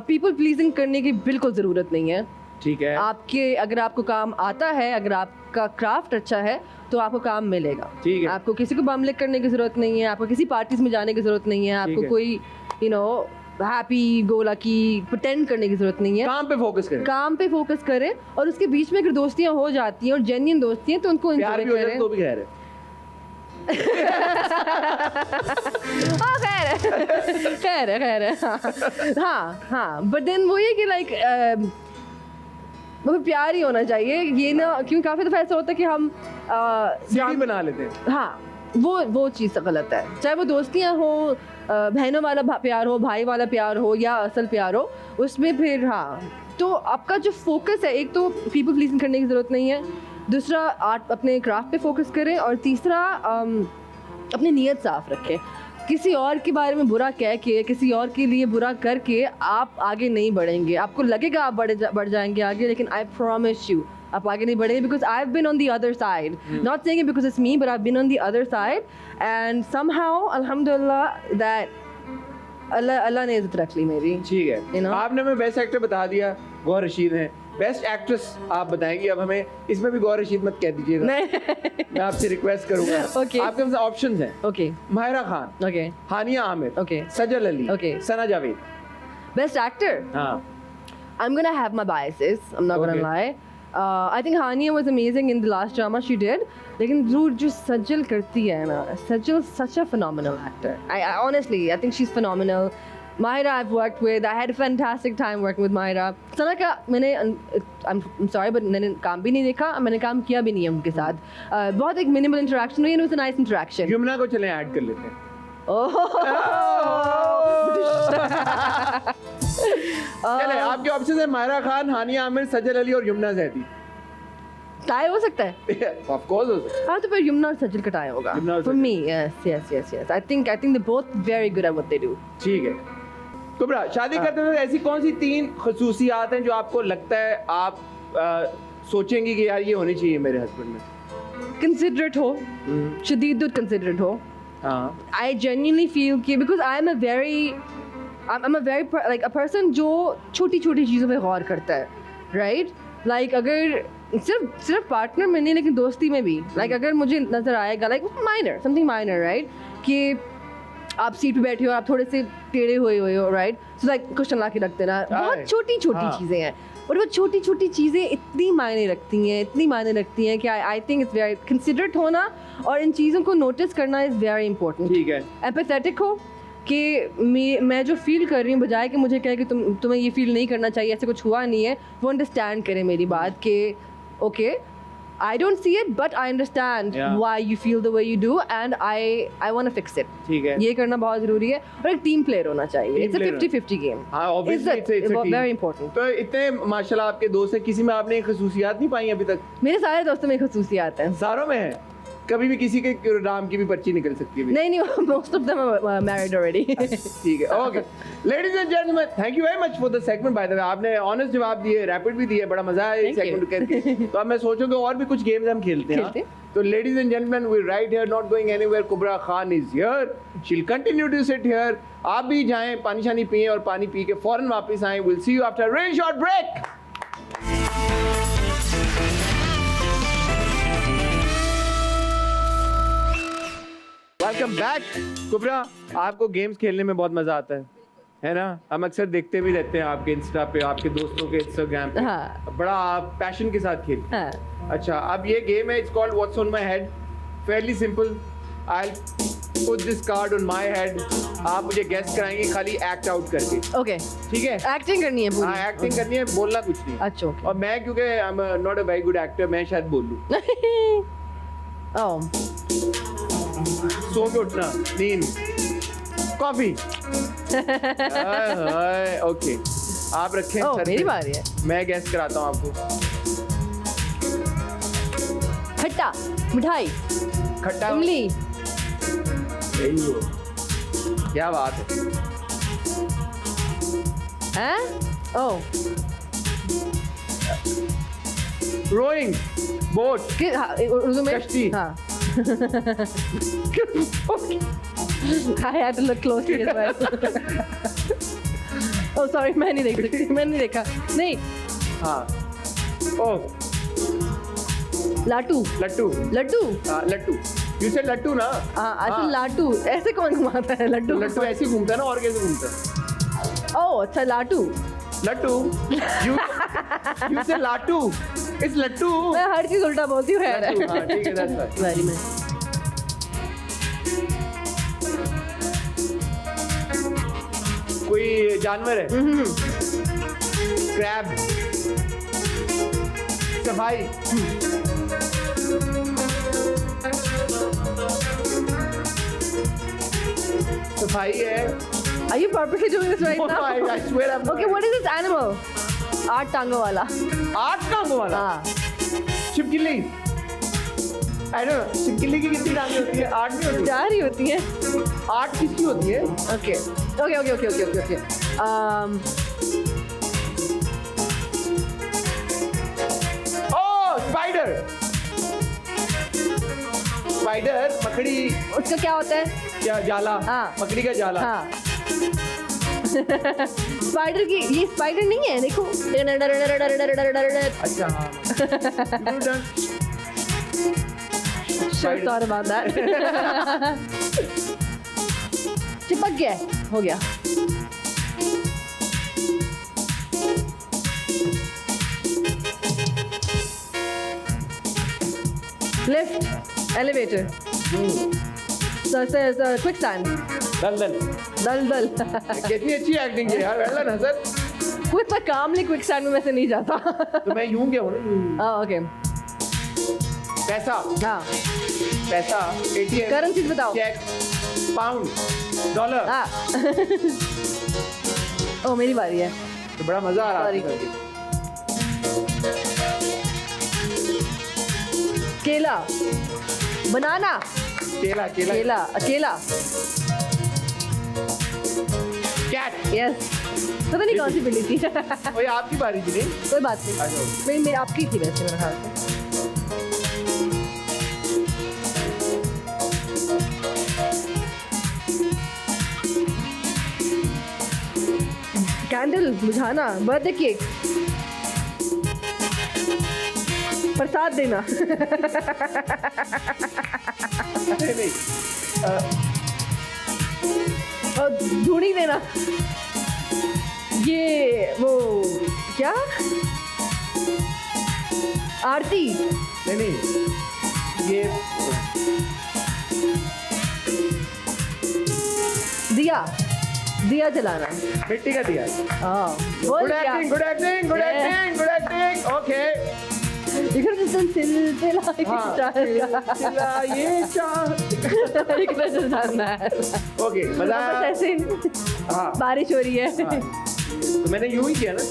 पीपल प्लीजिंग करने की बिल्कुल ज़रूरत नहीं है. ठीक है आपके अगर आपको काम आता है अगर आपका क्राफ्ट अच्छा है तो आपको काम मिलेगा. ठीक है. आपको किसी को बमलिक करने की ज़रूरत नहीं है. आपको किसी पार्टीज में जाने की ज़रूरत नहीं है. आपको है. कोई you know happy go lucky pretend करने की ज़रूरत नहीं है. काम पे फोकस करें काम पे फोकस करें और उसके बीच में अगर दोस्तियां हो जाती हैं और जेन्युइन दोस्तियां तो उनको प्यार एंजॉय भी हो जाए करें. तो भी खैर है हाँ खैर है हाँ बट देन वो ये कि लाइक वो प्यार ही होना चाहिए ये ना क्योंकि काफ़ी दफ़ा ऐसा होता है कि हम सीढ़ी बना लेते हैं हाँ वो चीज़ गलत है. चाहे वो दोस्तियाँ हो बहनों वाला प्यार हो भाई वाला प्यार हो या असल प्यार हो उसमें फिर हाँ तो आपका जो फोकस है एक तो पीपल प्लीजिंग करने की ज़रूरत नहीं है. दूसरा आर्ट अपने क्राफ्ट पे फोकस करें और तीसरा अपनी नीयत साफ रखें. किसी और के बारे में बुरा कह के किसी और के लिए बुरा करके आप आगे नहीं बढ़ेंगे. आपको लगेगा आप बढ़ जाएंगे आगे लेकिन आई प्रॉमिस यू आप आगे नहीं बढ़ेंगे because I've been on the other side. Not saying it because it's me but I've been on the other side and somehow alhamdulillah that अल्लाह ने इज्जत रख ली मेरी. ठीक है You know? आपने हमें बेस्ट एक्टर बता दिया गौहर रशीद हैं बेस्ट एक्ट्रेस आप बताएंगी। अब हमें इसमें भी गौर रशीद मत कह दीजिएगा, नहीं मैं आपसे रिक्वेस्ट करूंगा। Okay. आपके पास ऑप्शंस हैं, ओके माहिरा खान, ओके हानिया आमिर, Okay. सजल अली, Okay. सना जावेद। बेस्ट एक्टर हाँ I'm gonna have my biases. I'm not Okay. gonna lie. I think Hania was amazing in the last drama she did. लेकिन जो सजल करती है ना, सजल such a phenomenal actor. I honestly, I think she's phenomenal. Mahira I've worked with. I had a fantastic time working with Mahira. सना का मैंने I'm sorry but मैंने काम भी नहीं देखा, मैंने काम किया भी नहीं है उनके साथ. बहुत एक minimal interaction हुई and it was a nice interaction. Yamuna को चलें ऐड कर लेते हैं। चले आपके ऑप्शन है माहिरा खान, हानिया आमिर, सजल अली और यमुना जैदी। टाई हो सकता है? ऑफ कोर्स हो सकता है। हाँ तो फिर यमुना और सजल का टाई होगा। यमुना और For Sajal. me, yes. I think they're both very good at what they do. ठीक है कुबरा, शादी करते वक्त ऐसी कौन सी 3 खसूसियात हैं जो आपको लगता है आप सोचेंगी कि यार ये होनी चाहिए मेरे हस्बैंड में? Considerate हो, शदीद considerate हो. हाँ I genuinely feel कि because I'm a very like a person जो छोटी छोटी चीज़ों पे गौर करता है, right? Like अगर सिर्फ पार्टनर में नहीं लेकिन दोस्ती में भी, like अगर मुझे नजर आएगा like something minor, right? कि आप सीट पे बैठे हो, आप थोड़े से टेढ़े हुए हो, राइट? सो लाइक क्वेश्चन ला के रख देना। बहुत छोटी छोटी चीज़ें हैं और वो छोटी छोटी चीज़ें इतनी मायने रखती हैं कि I think it's very considerate होना और इन चीज़ों को नोटिस करना इज़ वेरी इंपॉर्टेंट। ठीक है। एम्पैथेटिक हो कि मैं जो फील कर रही हूँ बजाय कि मुझे कहे कि तुम्हें ये फील नहीं करना चाहिए, ऐसे कुछ हुआ नहीं है, वो अंडरस्टैंड करें मेरी बात कि okay I don't see it, but I understand why you feel the way you do, and I want to fix it. ठीक है। ये करना बहुत जरूरी है और एक टीम प्लेयर होना चाहिए। It's a 50-50 game. हाँ obviously it's a team. Very important. तो इतने माशाल्लाह आपके दोस्त हैं, किसी में आपने ये खसूसियात नहीं पाई अभी तक? मेरे सारे दोस्तों में खसूसियात हैं। सारों में है? कभी भी किसी के नाम की भी पर्ची निकल सकती है? नहीं most of them are married already. ठीक है, okay. Ladies and gentlemen, thank you very much for the segment by the way. आपने ऑनेस्ट जवाब दिए, रैपिड भी दिए, बड़ा मजा आया ये सेगमेंट करके। तो अब मैं सोचूं कि और भी कुछ गेम्स हम खेलते हैं। तो ladies and gentlemen, we right here, not going anywhere. Kubra Khan is here. She'll continue to sit here. आप भी जाएं, पानी शानी पिएं और पानी पी के फौरन वापस आएं। We'll see you after a really short break. Welcome back. Kubra, आपको गेम्स खेलने में बहुत मजा आता है ना? हम अक्सर देखते भी रहते हैं आपके इंस्टा पे, आपके दोस्तों के इंस्टाग्राम पे। हाँ। बड़ा आप पैशन के साथ खेलते हैं। हाँ। अच्छा, अब ये गेम है, it's called what's on my head. Fairlie simple. I put this card on my head. आप मुझे गेस कराएंगे खाली एक्ट आउट करके। ओके ठीक है? एक्टिंग करनी है पूरी। हाँ, एक्टिंग करनी है, बोलना कुछ नहीं। अच्छा ओके। और मैं क्योंकि I am not a very good actor, मैं शायद बोल लूं। ओह सो के उठना, नींद, कॉफी। ओके, आप रखें सर मेरी पे। बारी है। मैं गैस कराता हूँ आपको। खट्टा, मिठाई, खट्टा, इमली। यही हो। क्या बात है। हैं? ओह रोइंग, बोट, उर्दू में कश्ती। हाँ। I had to look closely as well. Oh sorry, मैं नहीं देख सकती, मैंने नहीं देखा। नहीं। हाँ। ओह, लाटू। लट्टू। लड्डू। हाँ, लट्टू। You said लट्टू ना? हाँ, अच्छा लाटू। ऐसे कौन घुमाता है लड्डू? लट्टू ऐसे ही घूमता है ना, और कैसे घूमता है? ओह अच्छा लाटू। लट्टू। You said Latu. It's लट्टू। मैं हर चीज उल्टा बोलती हूँ। लट्टू, हाँ, ठीक है, that's fine. वेरी में। कोई जानवर है? क्रैब। सफाई। सफाई है। Are you purposely doing this right Oh, now? I swear I'm not. Okay, what is this animal? 8 टांगों वाला। 8 टांगों वाला? हाँ। छिपकली। I don't know, छिपकली की कितनी टांगें होती है? 8 नहीं होती? 4 ही होती हैं। 8 किसकी होती है? Okay. Oh, spider. स्पाइडर, मकड़ी। उसका क्या होता है? क्या जाला? हाँ। मकड़ी का जाला। हाँ। स्पाइडर की, ये स्पाइडर नहीं है, देखो। अच्छा हाँ You done? Sure thought about that. चिपक गया है, हो गया। लिफ्ट, एलिवेटर, क्विक सैंड, दलदल दलदल। कितनी अच्छी एक्टिंग है यार, वेल डन हसन। कोई इतना कामली क्विक सैंड में वैसे नहीं जाता। तो मैं यूं गया हूं ना। ओके, पैसा, हाँ, पैसा, ATM, करेंसी बताओ। Cheque, pound, dollar. हाँ। ओ मेरी बारी है। तो बड़ा मजा आ रहा Sorry. है। केला, बनाना, केला केला केला, अकेला। कैट। यस, पता नहीं कौन सी बिल्ली थी। ओए आपकी बारी थी नहीं? कोई बात नहीं, आ जाओ। मेरी आपकी थी वैसे मेरे ख्याल से। कैंडल बुझाना, बर्थडे केक, प्रसाद देना। नहीं नहीं और धूनी देना। ये वो क्या, आरती, नहीं नहीं ये दिया, दिया जलाना। मिट्टी का दिया। हाँ, good acting good acting good acting good acting. Okay okay मजा आया। हाँ बारिश हो रही है। हाँ। तो मैंने यूं ही किया ना।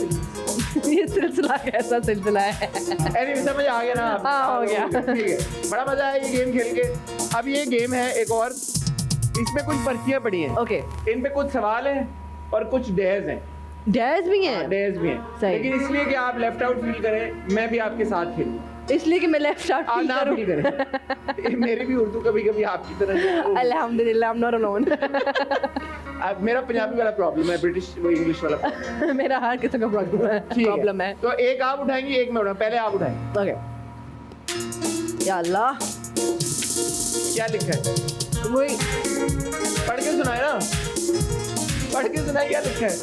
ये सिलसिला कैसा सिलसिला है? Anyway, समझ आ गया ना? हाँ, हो गया। ठीक है, बड़ा मजा आया ये गेम खेल के। अब ये गेम है एक और, इसमें कुछ पर्चियां पड़ी हैं। ओके, इन पे कुछ सवाल हैं और कुछ डेज हैं। डेज भी हैं? डेज भी हैं, सही। लेकिन इसलिए कि आप लेफ्ट आउट फील करें, मैं भी आपके साथ खेलूं। इसलिए कि मैं लेफ्ट आउट आप ना फील करें। मेरी भी उर्दू कभी कभी आपकी तरह नहीं है। अल्हम्दुलिल्लाह, आई एम नॉट अलोन। अब मेरा पंजाबी वाला प्रॉब्लम है, ब्रिटिश वो इंग्लिश वाला problem। मेरा हर किसी का प्रॉब्लम है। तो एक आप उठाएंगी, एक मैं उठाऊं। पहले आप उठाएं। ओके, या अल्लाह, क्या लिखा है? वही पढ़ के सुनाए ना, पढ़ के सुनाए क्या लिखा है?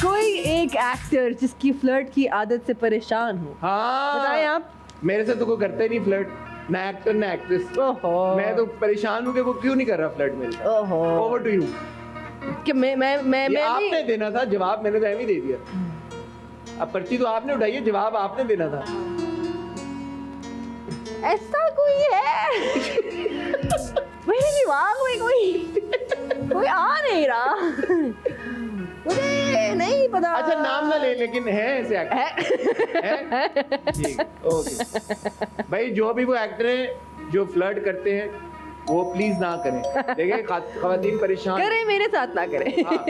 कोई एक एक्टर जिसकी फ्लर्ट की आदत से परेशान हो। हाँ बताएं आप। मेरे से तो कोई करते नहीं फ्लर्ट, ना एक्टर ना एक्ट्रेस। ओहो, मैं तो परेशान हूँ कि वो क्यों नहीं कर रहा फ्लर्ट मेरे साथ। ओहो, ओवर टू यू। कि मैं आपने देना था जवाब, मैंने तो एवं ही दे दिया। अब पर्ची तो आपने उठाई है, जवाब आपने देना था। ऐसा कोई है? मेरे दिमाग में कोई आ नहीं रहा। मुझे नहीं पता। अच्छा नाम ना ले, लेकिन है ऐसे एक्टर है? ठीक, ओके भाई, जो भी वो एक्टर है जो फ्लर्ट करते हैं वो प्लीज ना करें। देखिए खवातीन परेशान करे, मेरे साथ ना करे। हाँ।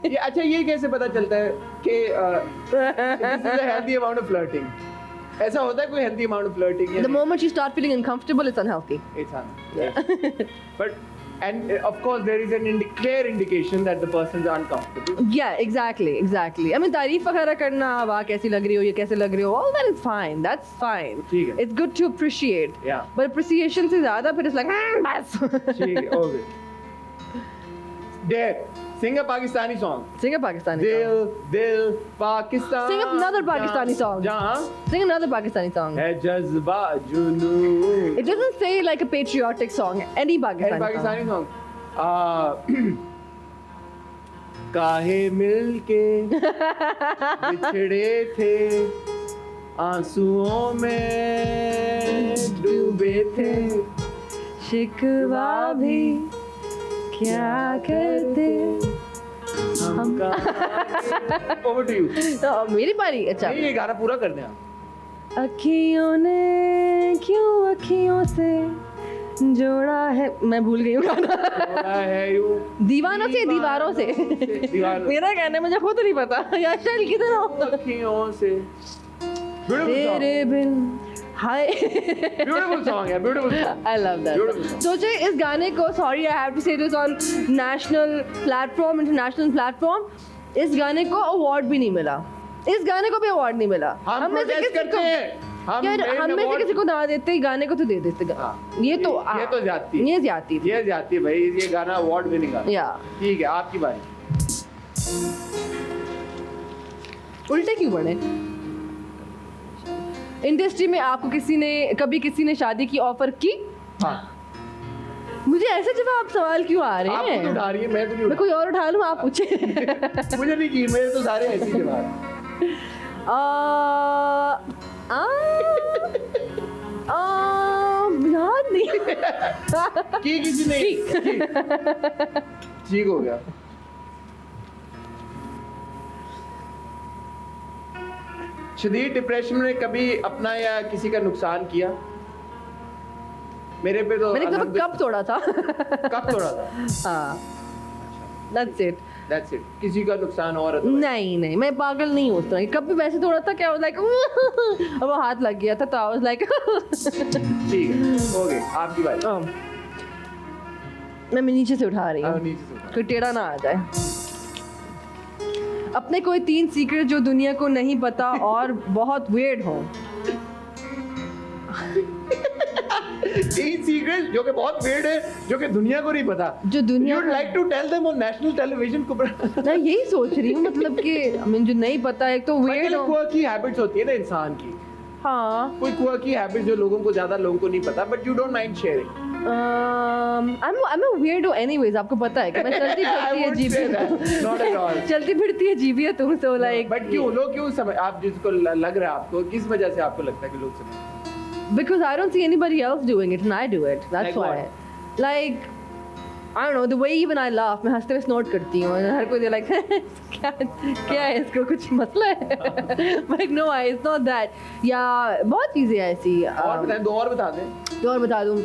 ये अच्छा, ये कैसे पता चलता है कि हेल्दी अमाउंट ऑफ फ्लर्टिंग? ऐसा होता है कोई healthy amount of flirting? The moment you start feeling uncomfortable, it's unhealthy. But and of course there is an clear indication that the person is uncomfortable. Yeah, exactly. I mean, तारीफ वगैरह करना, वाह कैसी लग रही हो, ये कैसे लग रही हो, all that is fine. That's fine. ठीक है। It's good to appreciate. Yeah. But appreciation से ज़्यादा फिर it's like बस. ठीक है, okay. Dare. Sing a Pakistani song. Sing a Pakistani song. दिल Pakistan. Sing another Pakistani song. जहाँ Sing another Pakistani song. है जज्बा जुनून। It doesn't say like a patriotic song. Any Pakistani song. काहे मिलके बिछड़े थे, आंसुओं में डूबे थे, शिकवा भी क्या करते हम। Over to you. तो मेरी बारी। अच्छा, नहीं, ये गाना पूरा करने आप। अखियों ने क्यों अखियों से जोड़ा है, मैं भूल गई हूँ गाना। जोड़ा है यूं दीवानों से दीवारों से। मेरा कहना मुझे खुद नहीं पता यार, चल किधर हो। अखियों से तेरे बिन हाय ब्यूटीफुल सॉन्ग है, beautiful song. I love that. Beautiful. सोचे इस गाने को, सॉरी आई हैव टू से this on national platform, international platform, इस गाने को अवार्ड भी नहीं मिला, इस गाने को भी अवार्ड नहीं मिला। हम में से प्रोटेस्ट किसी करते को, हैं, यार हम में से किसी को ना देते, गाने को तो दे देते। हाँ, ये तो ज्यादती है। ये ज्यादती थी। ये जाती है भाई, ये गाना अवार्ड विनिंग गाना। या ठीक है, आपकी बारी। उल्टे क्यों पड़े? इंडस्ट्री में आपको कभी किसी ने शादी की ऑफर की? हाँ, मुझे ऐसे जवाब सवाल क्यों आ रहे आप खुद हैं? उठा रही है, मैं तो नहीं मैं उठा। कोई और उठा लूं, आप पूछे। मुझे नहीं की, मेरे तो सारे ऐसे ही जवाब हैं। याद नहीं। की किसी ने ठीक हो गया। शदीद डिप्रेशन में कभी अपना या किसी का नुकसान किया? मेरे पे तो मैंने कब तोड़ा था? कब तोड़ा था? हाँ, that's it. That's it. किसी का नुकसान और नहीं, मैं पागल नहीं हूँ उस तरह। कब भी वैसे तोड़ा था क्या, लाइक अब वो हाथ लग गया था तो आई वाज लाइक ठीक है, हो गई आपकी बारी। मैं नीचे से उठा रही हूँ, नीचे से उठा। कोई टेढ़ा ना आ जाए। अपने कोई 3 सीक्रेट जो दुनिया को नहीं पता और बहुत वियर्ड हो। 3 सीक्रेट जो कि बहुत weird है, जो कि दुनिया को नहीं पता। जो दुनिया You'd like to tell them on national television को? मैं यही सोच रही हूँ, मतलब कि I mean, जो नहीं पता है तो वियर्ड हो। quirky habits होती है ना इंसान की, हाँ, कोई quirky habits जो ज्यादा लोगों को नहीं पता, but you don't mind sharing. I'm a weirdo anyways, आपको पता है कि मैं चलती I फिरती won't say that. अजीब Not at all. चलती फिरती अजीब है तुम, so like But क्यों लोग क्यों समझ, आप जिसको लग रहा है आपको, किस वजह से आपको लगता है कि लोग समझ? because I don't see anybody else doing it and I do it, that's Like why. what? Like I don't know, the way even I laugh, मैं हंसते हुए snort करती हूँ, हर कोई like क्या है इसको, कुछ मसला है? Like no, it's not that. या बहुत चीजें ऐसी। और बताएं, 2 और बता दें। तो और बता दूँ,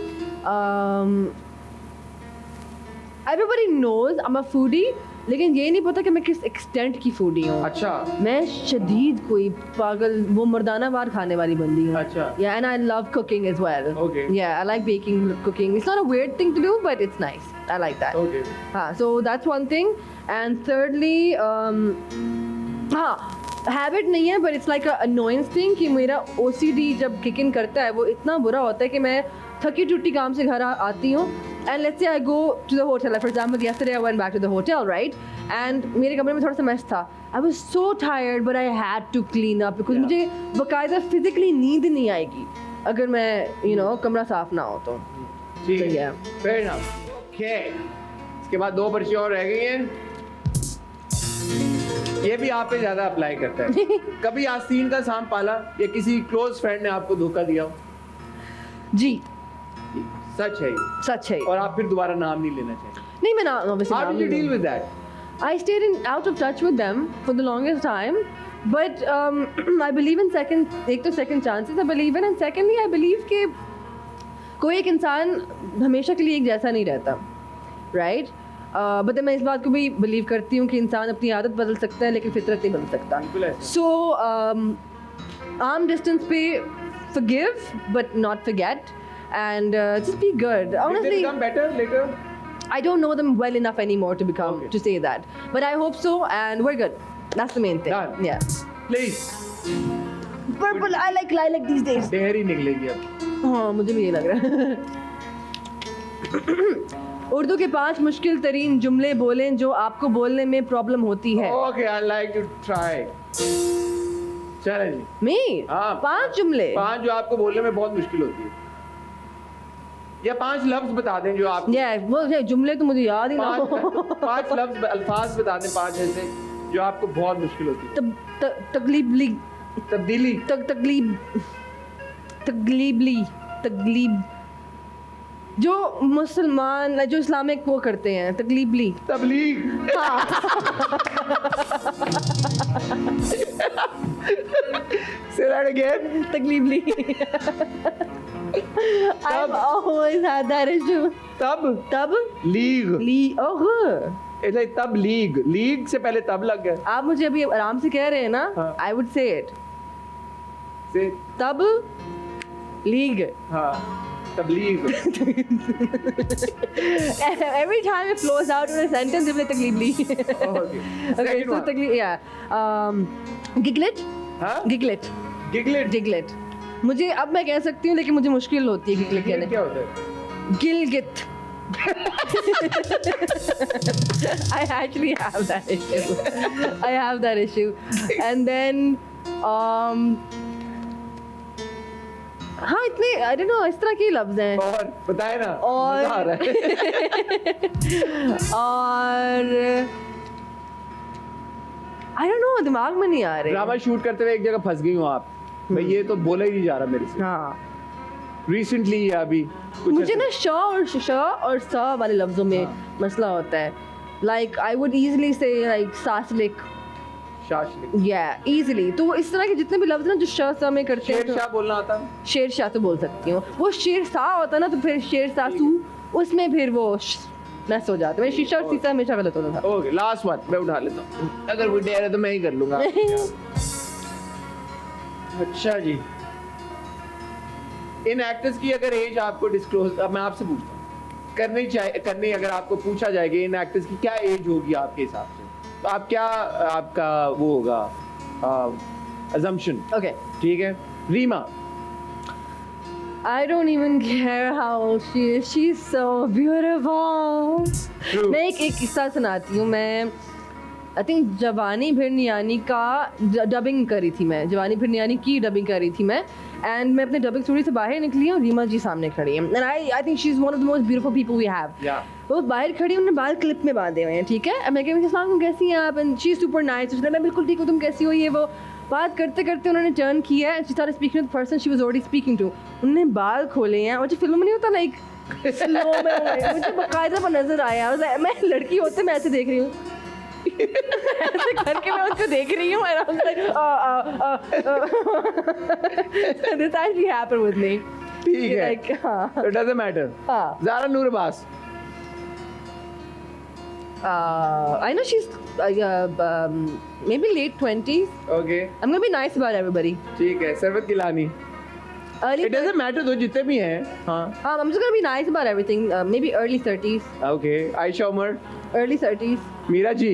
everybody knows I'm a foodie, लेकिन ये नहीं पता कि मैं किस एक्सटेंट की फूडी हूँ। अच्छा, मैं शदीद कोई पागल वो मर्दाना बार खाने वाली बंदी हूँ। अच्छा। Yeah, and I love cooking as well. Okay. Yeah, I like baking, cooking. It's not a weird thing to do, but it's nice. I like that. okay. हाँ, so that's one thing. And thirdly, हाँ, habit नहीं है, but it's like a annoyance thing कि मेरा OCD जब kick in करता है वो इतना बुरा होता है कि मैं थकी टूटी काम से घर आती हूँ, and let's say I go to the hotel, like for example yesterday I went back to the hotel, right, and मेरे कमरे में थोड़ा सा मैस था, I was so tired but I had to clean up because मुझे बकायदा physically नींद नहीं आएगी अगर मैं कमरा साफ ना हो तो। ठीक So, है, yeah. fair enough. Okay. इसके बाद 2 पर्ची और रह गई हैं। ये भी आप पे ज्यादा अप्लाई करता है। कभी आस्तीन का सांप पाला या किसी क्लोज फ्रेंड ने आपको धोखा दिया हो? जी, सच है ये, सच है। और आप फिर दोबारा नाम नहीं लेना चाहिए। नहीं, मैं obviously How नाम did you नहीं deal लूँ। with that? I stayed out of touch with them for the longest time, but I believe in second chances I believe in, and secondly I believe कि कोई एक इंसान हमेशा के लिए एक जैसा नहीं रहता, right? But मैं इस बात को भी believe करती हूँ कि इंसान अपनी आदत बदल सकता है लेकिन फितरत नहीं बदल सकता। बिल्कुल ऐसा। So arm distance पे forgive but not forget, and just be good. Did they Honestly, become better later? I don't know them well enough anymore Okay. to say that, but I hope so, and we're good. That's the main thing. Done. Yeah. Please. Purple, I like lilac these days. देर ही निकलेगी अब। हाँ, मुझे भी ये लग रहा है। उर्दू के 5 मुश्किल तरीन जुमले बोलें जो आपको बोलने में प्रॉब्लम होती है। Okay, I like to try. चले जी। मैं? हाँ। 5 जुमले। 5 जो आपको बोलने में बहुत मुश्किल होती है। या 5 लफ्ज बता दें जो आप। वो जुमले तो मुझे याद ही ना हो। 5 लफ्ज अल्फाज बता दें, 5 ऐसे जो आपको बहुत मुश्किल होती है। तकलीब जो मुसलमान जो इस्लामिक वो करते हैं, तकलीबली। तबलीग। Say that again. तकलीबली। I've always had that issue. तब लीग। ओह, ऐसे तब लीग से पहले तब लग गया। आप मुझे अभी आराम से कह रहे हैं ना? हाँ। I would say it. से तब लीग. हाँ तबलीग. Every time it flows out in a sentence, it will तकलीफ ली. Okay. Okay, Second so one. तकलीफ, yeah. Giglet. हाँ? Giglet. Giglet. Giglet. मुझे अब मैं कह सकती हूँ लेकिन मुझे मुश्किल होती है गिगलेट Giglet कहने. क्या होता है? Gilgit. I actually have that issue. I have that issue. And then हाँ इतने I don't know इस तरह के लफ्ज हैं. और बताए ना. और- मजा आ रहा है. और I don't know दिमाग में नहीं आ रहे. ड्रामा शूट करते हुए एक जगह फंस गई हूँ आप. भाई ये तो बोला ही नहीं जा रहा मेरे से. हाँ रिसेंटली या अभी कुछ मुझे ऐसे- ना श और स वाले लफ्जों में मसला होता है. Like I would easily say like shashlik. Shashlik. Yeah, easily. तो वो इस तरह के जितने भी लफ्ज ना जो श स में करते हैं. शेरशाह बोलना आता है. शेर शाह तो बोल सकती हूँ. वो शेर शाह होता ना तो फिर शेर सासू उसमें फिर वो मैस हो जाता है. मेरे शीशा और सीसा हमेशा गलत होता था. ओके लास्ट वन मैं उठा लेता हूँ. अगर कोई डेयर है तो मैं ही कर लूंगा. अच्छा जी. इन एक्टर्स की अगर एज आपको डिस्क्लोज, अब मैं आपसे पूछता हूँ, करनी अगर आपको पूछा जाएगा इन एक्टर्स की क्या एज होगी आपके हिसाब से, तो आप क्या आपका वो होगा assumption. Okay. ठीक है. Reema. I don't even care how old she is. She's so beautiful. True. मैं एक किस्सा सुनाती हूँ. मैं आई थिंक जवानी भिरनियानी का डबिंग करी थी मैं. जवानी भिरनियानी की डबिंग करी थी मैं. एंड मैं अपने डबिंग स्टूडियो से बाहर निकली हूँ. रीमा जी सामने खड़ी हैं. And I think she is one of the most beautiful people we have. या वो बाहर खड़ी, उन्होंने बाल क्लिप में बांधे हुए हैं. ठीक है. अब मैं कह तुम कैसी हैं आप. And she is super nice. उसने मैं बिल्कुल ठीक हूँ, तुम कैसी हो. ये वो बात करते करते उन्होंने टर्न किया. She started speaking to the person she was already speaking to. उन्होंने बाल खोले हैं और जो फिल्म में नहीं होता लाइक स्लो में मुझे बाकायदा पर नजर आया. मैं लड़की होते मैं ऐसे देख रही हूँ. ऐसे करके मैं उसको देख रही हूँ. This actually happened with me. ठीक है. Like, हाँ. It doesn't matter. हाँ. ज़ारा नूर Abbas. I know she's maybe late 20s. Okay. I'm gonna be nice about everybody. ठीक है. Sarwat Gilani. Early It doesn't matter though जितने भी हैं. हाँ. I'm just gonna be nice about everything. Maybe early 30s. Okay. Ayesha Umar. Early 30s. Meera ji.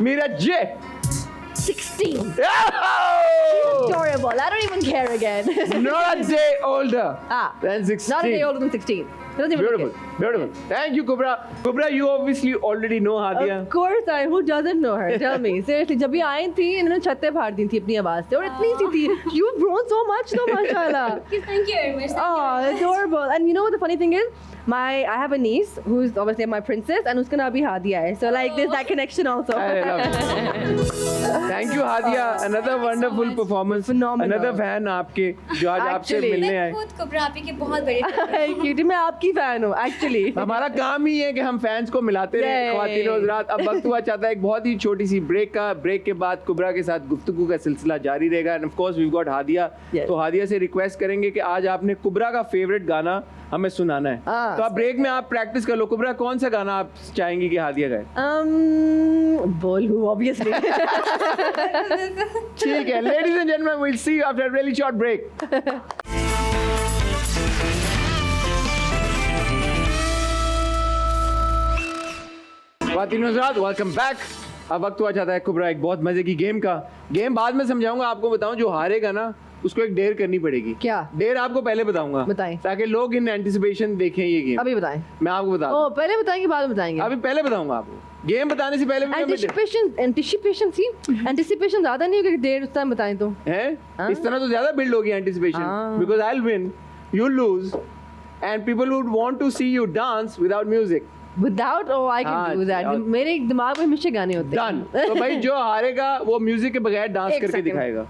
Meera J. 16. Oh! Adorable. I don't even care again. Not a day older than 16. Not a day older than 16. Doesn't even Beautiful, care. beautiful. Thank you, Kubra. Kubra, you obviously already know Hadia. Of course, who doesn't know her? Tell me. Seriously, जब ये आई थी इन्होंने छत्ते फाड़ दी थी अपनी आवाज से और इतनी सी थी. You've grown so much though, mashallah. Thank you very much. Oh, adorable. And you know what the funny thing is? I have a niece who's obviously my princess and उसका नाम भी हादिया है. So like there's that connection also. I love it. Thank you, Hadia. Another wonderful performance. Phenomenal. Another fan आपके जो आज आपसे Actually. मिलने मैं आए. खुद कुबरा आपी के बहुत बड़े क्यूटी मैं आपकी फैन हूँ actually. हमारा काम ही है कि हम फैंस को मिलाते रहे. Yay. ख्वातीन और हज़रात, अब वक्त हुआ चाहता है एक बहुत ही छोटी सी ब्रेक का. ब्रेक के बाद कुबरा के साथ गुफ्तगू का सिलसिला जारी रहेगा. And of course we got Hadiya. Yes. तो हादिया से रिक्वेस्ट करेंगे कि आज आपने कुबरा का फेवरेट गाना हमें सुनाना है. तो आप ब्रेक में आप प्रैक्टिस कर लो. कुबरा कौन सा गाना आप चाहेंगी कि हादिया गाए? बोलू obviously. ठीक है. Ladies and gentlemen, we'll see you after a really short break. ख्वातीन और हज़रात, वेलकम बैक. अब वक्त हुआ चाहता है कुबरा एक बहुत मजे की गेम का. गेम बाद में समझाऊंगा आपको. बताऊं जो हारेगा ना उसको एक डेयर करनी पड़ेगी. क्या? डेयर आपको पहले बताऊंगा बताएं. ताकि लोग इन एंटिसिपेशन देखें ये गेम. अभी बताएं. मैं आपको बता दूं. ओ पहले बताएंगे बाद में बताएंगे. अभी पहले बताऊंगा आपको. गेम बताने से पहले भी मैं एंटिसिपेशन ज्यादा नहीं होगी देर उस टाइम बताएं तो. है. हाँ? इस तरह तो ज्यादा बिल्ड होगी एंटिसिपेशन. हाँ. Because I will win, you will lose and people would want to see you dance without music. Without, oh, I can हाँ, do that. और- मेरे दिमाग में हमेशा गाने होते हैं. डन. तो भाई जो हारेगा वो म्यूजिक के बगैर डांस एक करके second. दिखाएगा.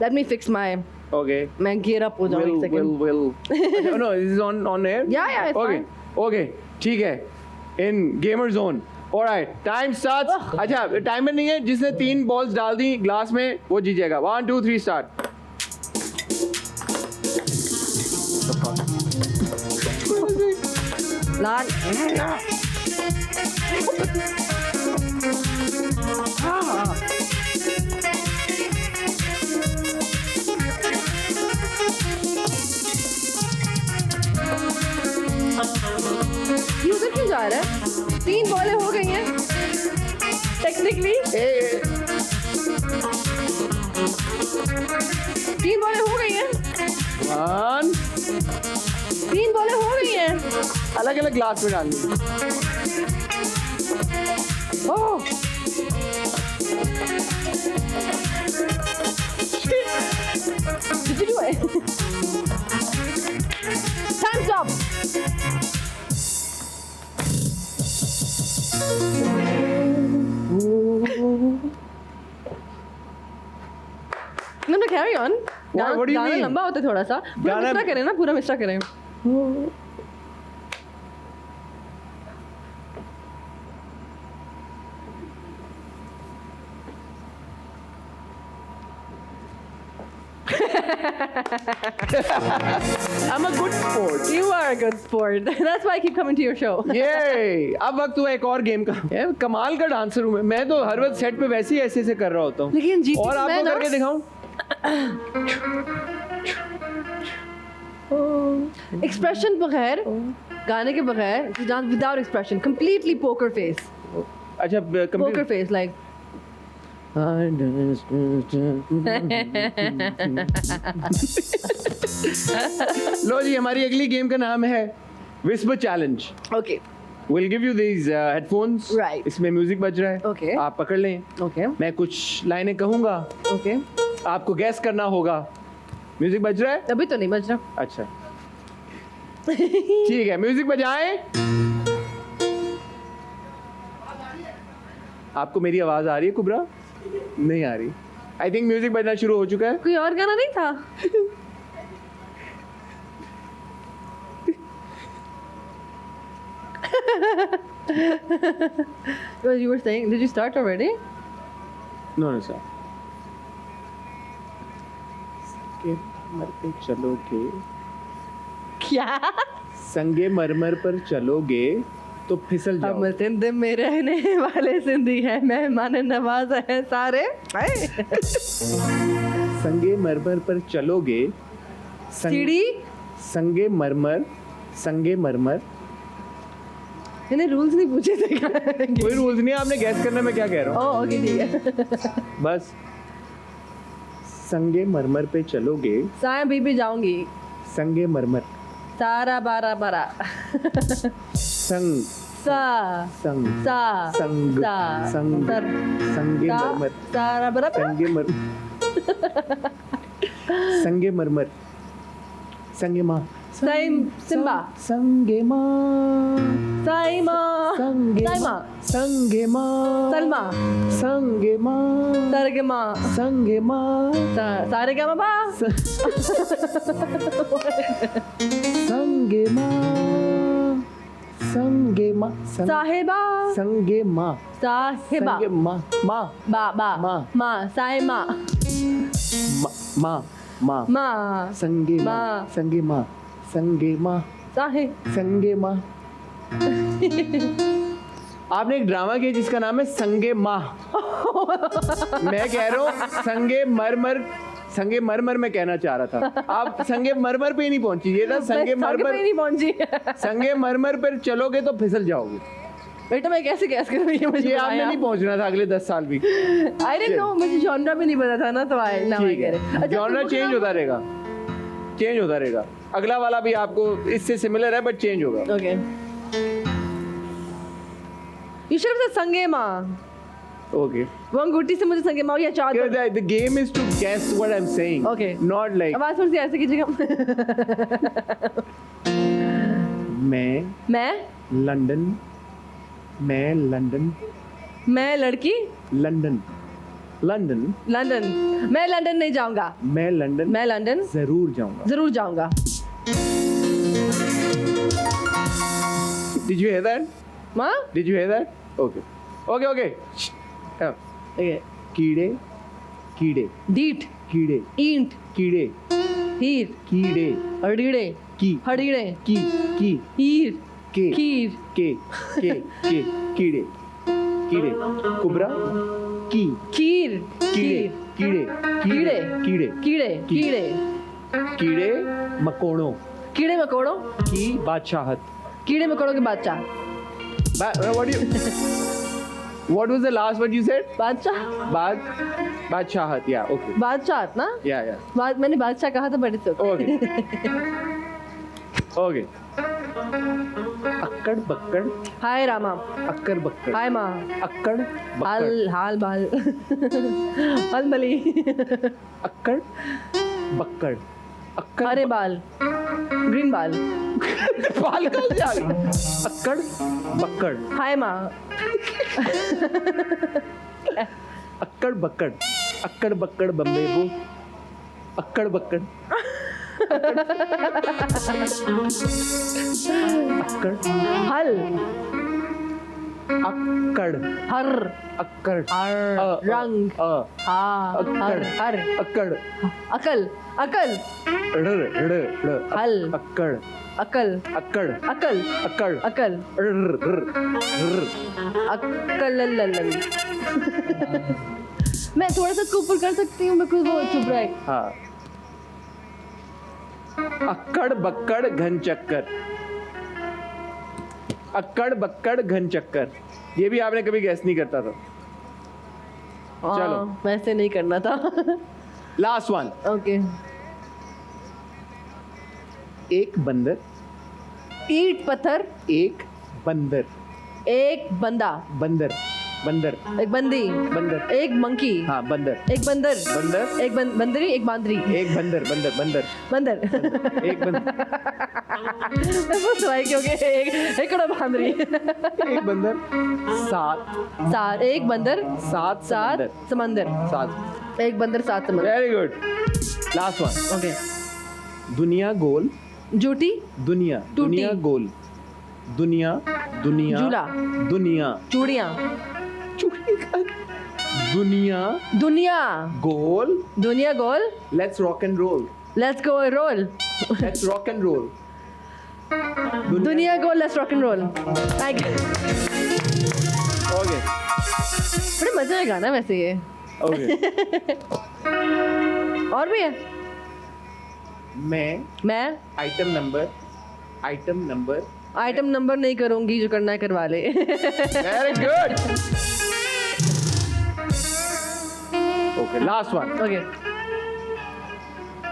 Let me fix my. Okay. मैं gear up हो जाऊँ एक second. will. No, this is on air. Yeah, it's Okay. fine. Okay. ठीक है. In gamer zone. Alright. Time starts. अच्छा टाइमर नहीं है. जिसने 3 बॉल्स डाल दी ग्लास में वो जीत जाएगा. 1 2 3 स्टार्ट. लाल. 3 बॉलें हो गई हैं टेक्निकली। 3 बॉलें हो गई हैं। 3 बॉलें हो गई हैं। अलग अलग ग्लास में डालनी। ओह Did you do it? Time's up. No, carry on. What do you गाना mean? लंबा होता है थोड़ा सा। पूरा गाना- मिश्रा करें ना, पूरा मिश्रा करें। I'm a good sport. You are a good sport. That's why I keep coming to your show. ये अब वक्त हुआ एक और गेम का। यार कमाल का डांसर हूँ मैं तो हर वक्त सेट पे वैसे ही ऐसे ऐसे कर रहा होता हूँ। लेकिन जीती और तो मैं आपको ना। करके दिखाऊं? एक्सप्रेशन बगैर, गाने के बगैर, dance without expression, completely poker face. अच्छा पोकर फेस लाइक लो जी, हमारी अगली गेम का नाम है whisper challenge. Okay We'll give you these headphones. Right. इसमें म्यूजिक बज रहा है। Okay. आप पकड़ लें। ओके मैं कुछ लाइनें कहूंगा, ओके। आपको गैस करना होगा। म्यूजिक बज रहा है? अभी तो नहीं बज रहा। अच्छा ठीक है, म्यूजिक बजाएं। आपको मेरी आवाज आ रही है कुबरा? नहीं आ रही। आई थिंक म्यूजिक बजना शुरू हो चुका है। कोई और गाना नहीं था? Well, you were saying, did you start already? No no sir. के मरते चलोगे, क्या? संगे मरमर पर चलोगे तो फिसल हम जाओ। सिंध में रहने वाले सिंधी हैं, मेहमान नवाज हैं सारे। हाय। संगे मरमर पर चलोगे, सीढ़ी? संगे मरमर, संगे मरमर। मैंने रूल्स नहीं पूछे थे क्या? कोई रूल्स नहीं है, आपने गैस करना मैं क्या कह रहा हूँ। ओह ओके ठीक है। बस संगे मरमर पे चलोगे, साया बीबी जाऊंगी, संगे मरमर, सारा बारा बारा, संग सा संग सा संग सा संग सर संगे सा मरमर, सारा बारा बारा। संगे मर संगे मरमर, संगे माँ, साइम सिम्बा, संगे माँ, साइमा, संगे साइमा, माँ, संगे माँ, सलमा, संगे माँ, सरगमा, संगे माँ, सारे क्या माँ? संगे माँ, संगे माँ, साहिबा, संगे माँ, साहिबा, संगे माँ, माँ, बा बा माँ, माँ, साइमा, माँ, माँ, माँ, संगे माँ, माँ। संगे माँ, संगे माँ, साहि। संगे माँ। आपने एक ड्रामा किया जिसका नाम है संगे माँ। मैं कह रहा हूँ संगे मरमर, संगे मरमर मैं कहना चाह रहा था। आप संगे मरमर पे ही नहीं पहुंची। ये था संगे मैं मरमर, पे नहीं पहुंची। संगे मरमर पर चलोगे तो फिसल जाओगे। बेटा मैं कैसे गैस करूँ ये मुझे ये आपने नहीं पहुंचना था अगले 10 साल भी। आई डिडंट नो, मुझे जॉनरा भी नहीं पता था ना, तो आई नाउ आई ठीक गेट है, जॉनरा चेंज होता रहेगा, चेंज होता रहेगा। अगला वाला भी आपको इससे सिमिलर है बट चेंज होगा। ओके। यू शुड हैव संगे माँ। ओके, वो अंगूठी से मुझे संगे माँ या चार। the game is to guess what I'm saying, Okay. not like आवाज थोड़ी सी ऐसे कीजिएगा। मैं लंदन, मैं लंदन, मैं लड़की लंदन, लंदन, लंदन, मैं लंदन नहीं जाऊंगा, मैं लंदन मैं लंदन जरूर जाऊंगा। जरूर जाऊंगा। Did you hear that? माँ? Did you hear that? Okay. Okay, okay. Okay. कीड़े, कीड़े, डीट, कीड़े, ईंट, कीड़े, हीर, कीड़े, हड़ीड़े, की, हड़ीड़े, की, हीर, के, खीर, के, कीड़े, कीड़े, कुबरा, की, खीर, कीड़े, खीर, कीड़े, कीड़े, कीड़े, कीड़े, कीड़े, मकोड़ों कीड़े मकोड़ों की बादशाहत, कीड़े मकोड़ों के बादशाह, What was the last word you said? बादशाह बादशाहत, yeah, okay. बादशाह ना Yeah. मैंने बादशाह कहा था बड़े से Okay. Okay. अक्कड़ बक्कड़, हाय रामा, अक्कड़ बक्कड़, हाय माँ, अक्कड़ बक्कड़, हाल बाल हल बली, अक्कड़ बक्कड़, अक्कड़ हरे बाल, ग्रीन बाल, बाल कहाँ से आ गए? अक्कड़ बक्कड़, हाय माँ, अक्कड़ बक्कड़, अक्कड़ बक्कड़ बम्बे बो, अक्कड़ बक्कड़, अक्कड़, हल, अक्कड़, हर, अक्कड़, रंग, हर, अक्कड़, अकल, अकल, हल, अक्कड़, अकल, अक्कड़, अकल, अक्कड़, अकल, अकल, मैं थोड़ा सा इसको ऊपर कर सकती हूँ, मैं कुछ वो चुप रहा है। हाँ। अक्कड़ बक्कड़ घन चक्कर, अक्कड़ बक्कड़ घन चक्कर, ये भी आपने कभी गैस नहीं करता था। चलो। वैसे नहीं करना था। Last one. ओके। एक बंदर, ईंट पत्थर, एक बंदर, एक बंदा, बंदर, बंदर, एक बंदी, बंदर, एक मंकी, हाँ बंदर, एक बंदर, बंदर, एक बंदरी, एक बांदरी, एक बंदर, बंदर, बंदर, बंदर, एक बंदर, मैं पूछ रहा है क्योंकि एक कड़ा बांदरी, एक बंदर, सात, एक बंदर, सात समंदर, सात, एक बंदर, सात समंदर। Very good. Last one. Okay. दुनिया गोल, जूटी, दुनिया, दुनिया गोल, दुनिया, दुनिया, झूला, दुनिया, चूड़ियाँ, दुनिया, दुनिया, गोल, दुनिया गोल, let's rock and roll, let's go roll, let's rock and roll, दुनिया गोल, let's rock and roll. Okay, बड़े मजे का गाना वैसे ये। ओके। और भी है? मैं आइटम नंबर नहीं करूंगी, जो करना है करवा ले। Very good. Okay, last one. Okay.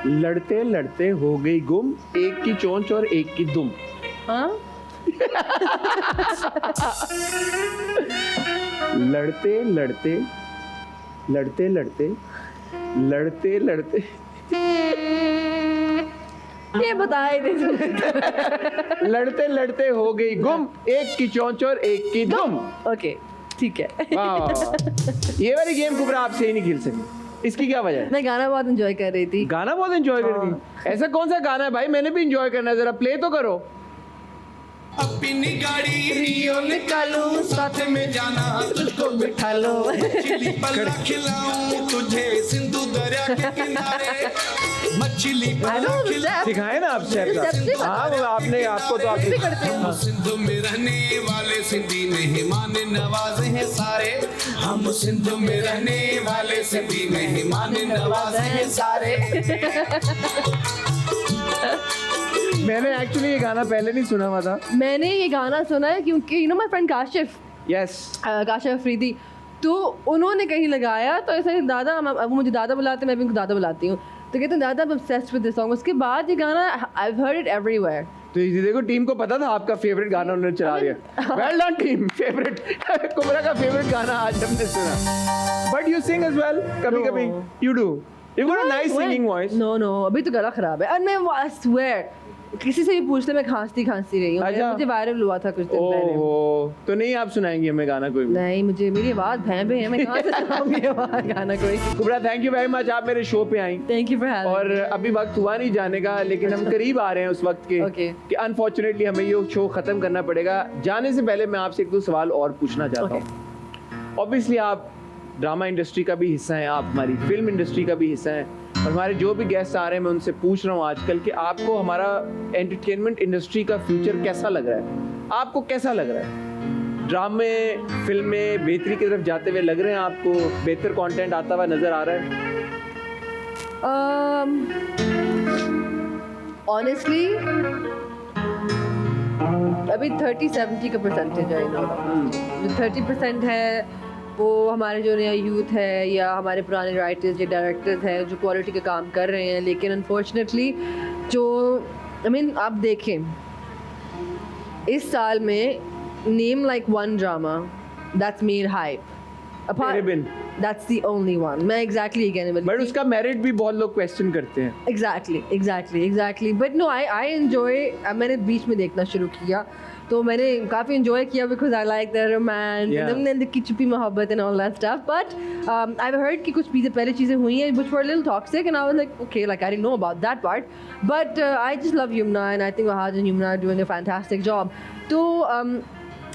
लड़ते लड़ते हो गई गुम, एक की चोंच और एक की दुम। हाँ? लड़ते लड़ते ये बताए दे। लड़ते लड़ते हो गई गुम, एक की चोंच और एक की दुम। ओके, ठीक है। ये वाली गेम कुबरा आपसे ही नहीं खेल सकी, इसकी क्या वजह है? मैं गाना बहुत एंजॉय कर रही थी। गाना बहुत एंजॉय कर रही थी? ऐसा कौन सा गाना है भाई, मैंने भी एंजॉय करना है, जरा प्ले तो करो। अपनी गाड़ी रियो निकालूं, साथ में जाना तुझको बिठा लो, मछली पल्ला खिलाऊं तुझे सिंधु दरिया के किनारे, मछली पल्ला खिलाऊं। सिखाए ना आप शेफ का? हाँ, वो आपने, आपको तो आप हम सिंधु में रहने वाले, सिंधी मेहमान नवाजे हैं सारे, हम सिंधु में रहने वाले, सिंधी मेहमान नवाजे हैं सारे। मैंने एक्चुअली ये गाना पहले नहीं सुना हुआ था। मैंने ये गाना सुना है क्योंकि you know my friend Kashif, yes, Kashif Afridi, तो उन्होंने कहीं लगाया, तो ऐसा दादा, वो मुझे दादा बुलाते, मैं भी उनको दादा बुलाती हूँ, तो कहते हैं दादा I am obsessed with this song. उसके बाद ये गाना I have heard it everywhere. तो ये देखो, टीम को पता था आपका फेवरेट गाना उन्होंने चला दिया। Well done team, favourite Kubra का फेवरेट गाना आज हमने सुना। But you sing as well, कभी कभी you do, you got a nice singing voice. No अभी तो गला खराब है, और मैं आई स्वेयर किसी से भी पूछ ले, मैं खांसती रही हूँ। अच्छा। मुझे वायरल हुआ था कुछ दिन पहले। ओहो, तो नहीं आप सुनाएंगे हमें गाना कोई भी? नहीं, मुझे मेरी आवाज़ भैं है, मैं कहाँ से सुनाऊंगी गाना कोई। Kubra thank you very much, आप मेरे शो पे आई। Thank you for having. और अभी वक्त हुआ नहीं जाने का, लेकिन हम करीब आ रहे हैं उस वक्त के Okay. कि अनफॉर्चुनेटली हमें ये शो खत्म करना पड़ेगा। जाने से पहले मैं आपसे एक दो सवाल और पूछना चाहता हूँ। ऑब्वियसली आप ड्रामा इंडस्ट्री का भी हिस्सा हैं, आप हमारी फिल्म इंडस्ट्री का भी हिस्सा हैं, और हमारे जो भी गेस्ट आ रहे हैं मैं उनसे पूछ रहा हूँ आजकल कि आपको हमारा एंटरटेनमेंट इंडस्ट्री का फ्यूचर कैसा लग रहा है? आपको कैसा लग रहा है? ड्रामे, फिल्में बेहतरी की तरफ जाते हुए लग रहे हैं आपको? बेहतर कंटेंट आता हुआ नजर आ रहा है? Honestly, अभी 30-70 का परसेंटेज है जो 30% है वो हमारे जो नया यूथ है या हमारे पुराने राइटर्स या डायरेक्टर्स हैं जो क्वालिटी का काम कर रहे हैं, लेकिन अनफॉर्चुनेटली जो आप देखें इस साल में name like one drama that's made hype तेरे बिन। That's the only one. मैं exactly कहने वाली बट थी। उसका मेरिट भी बहुत लोग क्वेश्चन करते हैं। Exactly. But no, I enjoy. मैंने बीच में देखना शुरू किया तो मैंने काफ़ी enjoy किया because I like the romance Yeah. and then the छुपी मोहब्बत and all that stuff. But I've heard कि कुछ पहले चीज़ें हुई हैं which were a little toxic and I was like okay, like I didn't know about that part. But I just love Yumna and I think Wahaj and Yumna are doing a fantastic job. तो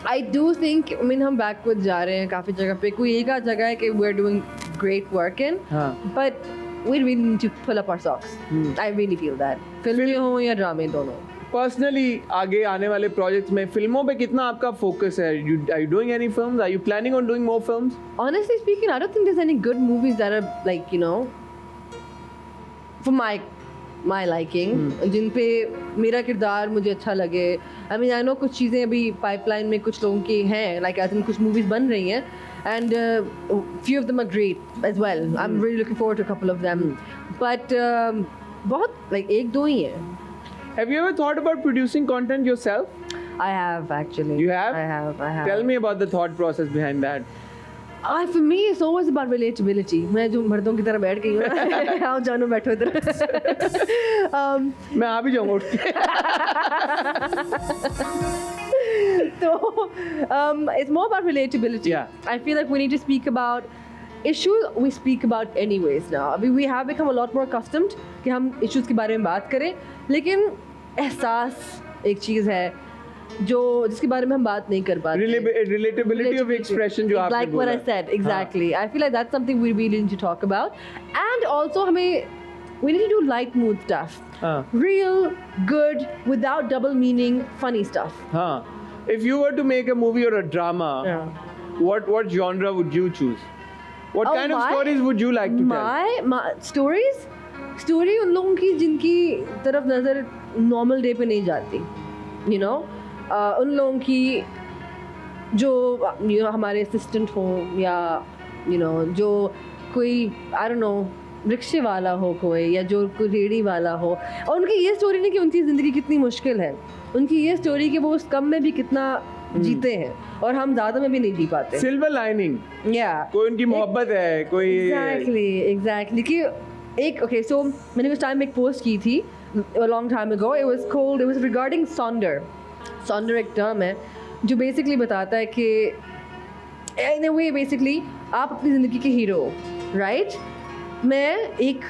I do think हम backward जा रहे हैं काफ़ी जगह पे। कोई एक आध जगह है कि we're doing great work in, हाँ। but we really need to pull up our socks. I really feel that. फिल्में हों या ड्रामे दोनों। पर्सनली आगे आने वाले प्रोजेक्ट्स में फिल्मों पे कितना आपका फोकस है? Are you doing any films? Are you planning on doing more films? Honestly speaking, I don't think there's any good movies that are like for my liking, जिन पे मेरा किरदार मुझे अच्छा लगे। I mean I know कुछ चीज़ें अभी pipeline में कुछ लोगों की हैं, like as in कुछ मूवीज बन रही हैं and few of them are great as well. I'm really looking forward to a couple of them. But बहुत like एक दो ही हैं। Have you ever thought about producing content yourself? I have actually. You have? I have. Tell me about the thought process behind that. For me, it's always about relatability. मैं जो मर्दों की तरह बैठ गई हूँ ना, आओ जानो बैठो इधर। मैं आ भी जाऊँगा उठ के। तो it's more about relatability. Yeah. I feel like we need to speak about issues we speak about anyways now. अभी we have become a lot more accustomed कि हम issues के बारे में बात करें, लेकिन एहसास एक चीज़ है जो जिसके बारे में हम बात नहीं कर पाते। Relatability of expression जो आपने like what बोला। I said, exactly. I feel like that's something we really need to talk about. And also हमें we need to do light mood stuff. हाँ। Real, good, without double meaning, funny stuff. हाँ। If you were to make a movie or a drama, what genre would you choose? What Oh, kind of my- stories would you like to tell? My stories? Story उन लोगों की जिनकी तरफ नज़र normal day पे नहीं जाती, you know? उन लोगों की जो हमारे assistant हो या जो कोई I don't know रिक्शे वाला हो कोई या जो कोई रेडी वाला हो, और उनकी ये स्टोरी नहीं कि उनकी ज़िंदगी कितनी मुश्किल है, उनकी ये स्टोरी कि वो उस कम में भी कितना जीते हैं और हम ज़्यादा में भी नहीं जी पाते। Silver lining. Yeah. कोई उनकी मोहब्बत है, कोई Exactly कि okay, so मैंने उस टाइम एक पोस्ट की थी a long time ago. It was regarding Sonder. Sonder एक टर्म है जो बेसिकली बताता है कि in a way basically आप अपनी ज़िंदगी के हीरो हो, राइट? मैं एक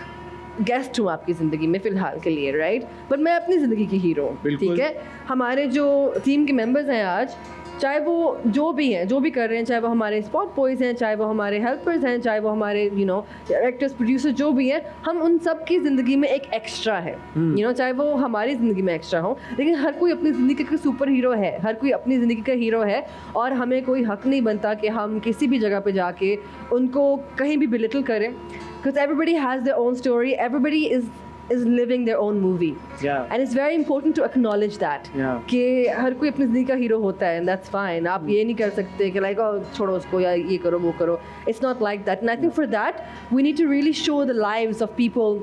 गेस्ट हूँ आपकी ज़िंदगी में फ़िलहाल के लिए, राइट? बट मैं अपनी ज़िंदगी की हीरो हूँ, बिल्कुल। ठीक है? हमारे जो टीम के मेंबर्स हैं आज, चाहे वो जो भी हैं, जो भी कर रहे हैं, चाहे वो हमारे स्पॉट बॉयज़ हैं, चाहे वो हमारे हेल्पर्स हैं, चाहे वो हमारे डायरेक्टर्स प्रोड्यूसर जो भी हैं, हम उन सब की ज़िंदगी में एक एक्स्ट्रा है, चाहे वो हमारी ज़िंदगी में एक्स्ट्रा हो, लेकिन हर कोई अपनी ज़िंदगी का सुपर हीरो है, हर कोई अपनी ज़िंदगी का हीरो है, और हमें कोई हक नहीं बनता कि हम किसी भी जगह पे जाके उनको कहीं भी बिलिटल करें, because everybody has their own story, everybody is living their own movie. Yeah. And it's very important to acknowledge that. Yeah. कि हर कोई अपनी ज़िंदगी का हीरो होता है, and that's fine. आप ये नहीं कर सकते कि like छोड़ो उसको या ये करो वो करो. It's not like that. And I think for that we need to really show the lives of people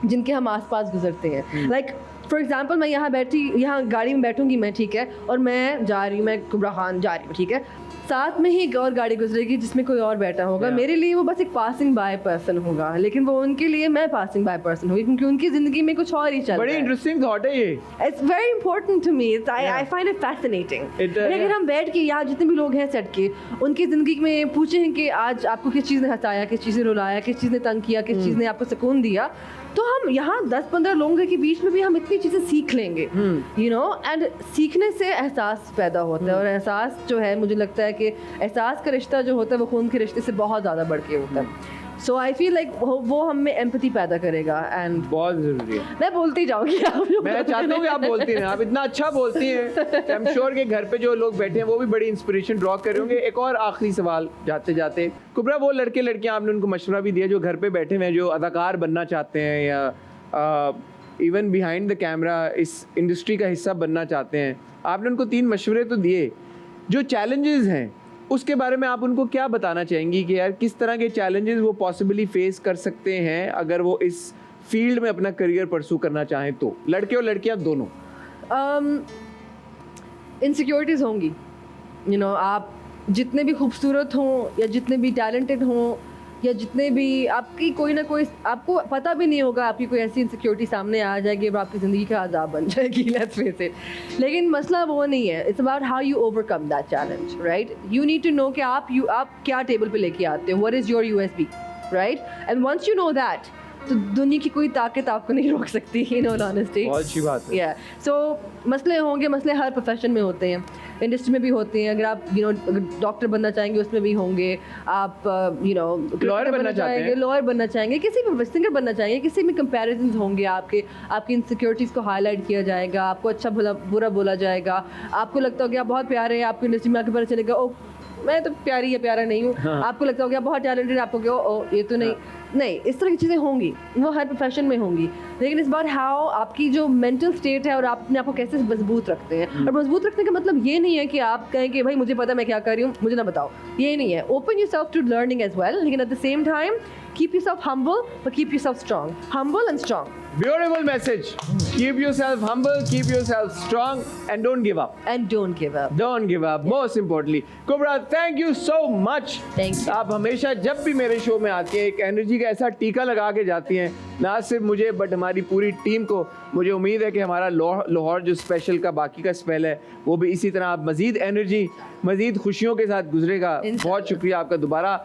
जिनके हम आसपास गुजरते हैं. Like for example मैं यहाँ गाड़ी में बैठूंगी मैं, ठीक है, और मैं जा रही हूँ, मैं कुबरा खान जा रही हूँ, ठीक है, साथ में ही एक और गाड़ी गुजरेगी जिसमें कोई और बैठा होगा, मेरे लिए वो बस एक पासिंग बाय पर्सन होगा, लेकिन वो उनके लिए मैं पासिंग बाय पर्सन होगी क्योंकि उनकी ज़िंदगी में कुछ और ही चल रहा है। बड़ी इंटरेस्टिंग थॉट है ये। It's very important to me. I find it fascinating. अगर हम बैठ के यहाँ जितने भी लोग हैं सेट के, उनकी ज़िंदगी में पूछें कि आज आपको किस चीज़ ने हंसाया, किस चीज़ ने रुलाया, किस चीज़ ने तंग किया, किस चीज़ ने आपको सुकून दिया, तो हम यहाँ 10-15 लोगों के बीच में भी हम इतनी चीज़ें सीख लेंगे, एंड सीखने से एहसास पैदा होता है, और एहसास जो है मुझे लगता है कि एहसास का रिश्ता जो होता है वो खून के रिश्ते से बहुत ज़्यादा बढ़ के होता है। सो आई फील लाइक वो हम में एम्पैथी पैदा करेगा, एंड बहुत ज़रूरी है। मैं बोलती जाऊँगी, मैं चाहता हूँ कि आप बोलती रहें, आप इतना अच्छा बोलती हैं। आई एम श्योर कि घर पे जो लोग बैठे हैं वो भी बड़ी इंस्पिरेशन ड्रॉ कर रहे होंगे। एक और आखिरी सवाल जाते जाते, कुबरा, वो लड़के लड़कियाँ आपने उनको मशवरा भी दिया जो घर पे बैठे हुए हैं, जो अदाकार बनना चाहते हैं या इवन बिहाइंड द कैमरा इस इंडस्ट्री का हिस्सा बनना चाहते हैं, आपने उनको 3 मशवरे तो दिए, जो चैलेंजेस हैं उसके बारे में आप उनको क्या बताना चाहेंगी कि यार किस तरह के चैलेंजेस वो पॉसिबली फेस कर सकते हैं अगर वो इस फील्ड में अपना करियर परसू करना चाहें तो, लड़के और लड़कियां दोनों? इनसिक्योरिटीज़ होंगी, यू नो, आप जितने भी खूबसूरत हों या जितने भी टैलेंटेड हों या जितने भी आपकी कोई ना कोई, आपको पता भी नहीं होगा आपकी कोई ऐसी इनसिक्योरिटी सामने आ जाएगी और आपकी ज़िंदगी का अज़ाब बन जाएगी, लेट्स फेस इट। लेकिन मसला वो नहीं है, it's about how you overcome that challenge, right? You need to know कि आप क्या टेबल पे लेके आते हो, what is your USP, right? And once you know that, तो दुनिया की कोई ताकत आपको नहीं रोक सकती, इन ऑल ऑनेस्टी। बहुत अच्छी बात है। या सो मसले होंगे, मसले हर प्रोफेशन में होते हैं, इंडस्ट्री में भी होते हैं। अगर आप डॉक्टर बनना चाहेंगे उसमें भी होंगे, आप लॉयर बनना चाहते हैं, लॉयर बनना चाहेंगे, किसी भी सिंगर बनना चाहेंगे, किसी में कंपैरिजंस होंगे, आपकी इनसिक्योरिटीज़ को हाईलाइट किया जाएगा, आपको अच्छा बुरा बोला जाएगा, आपको लगता हो कि आप बहुत प्यारे हैं, आपको इंडस्ट्री में आके पता चलेगा ओ मैं तो प्यारी या प्यारा नहीं हूँ। हाँ। आपको लगता हो कि आप बहुत टैलेंटेड, आपको क्या ओ ये तो नहीं। हाँ। नहीं, इस तरह की चीज़ें होंगी, वो हर प्रोफेशन में होंगी, लेकिन इस बार हाउ आपकी जो मेंटल स्टेट है और आप अपने आप को कैसे मजबूत रखते हैं। और मजबूत रखने का मतलब ये नहीं है कि आप कहें कि भाई मुझे पता मैं क्या कर रही हूँ, मुझे ना बताओ, ये नहीं है। Open yourself to learning as well, लेकिन at the same time keep yourself humble but keep yourself strong, humble and strong. Beautiful message. Keep yourself humble, keep yourself strong, and don't give up. And don't give up. Don't give up. Most importantly, Kubra, thank you so much. Thank you. आप हमेशा जब भी मेरे show में आती हैं एक energy का ऐसा टीका लगा के जाती हैं, ना सिर्फ मुझे बट हमारी पूरी टीम को। मुझे उम्मीद है कि हमारा लाहौर जो स्पेशल का बाकी का स्पेल है वो भी इसी तरह आप मजीद एनर्जी, मजीद खुशियों के साथ गुजरेगा। बहुत शुक्रिया आपका दोबारा।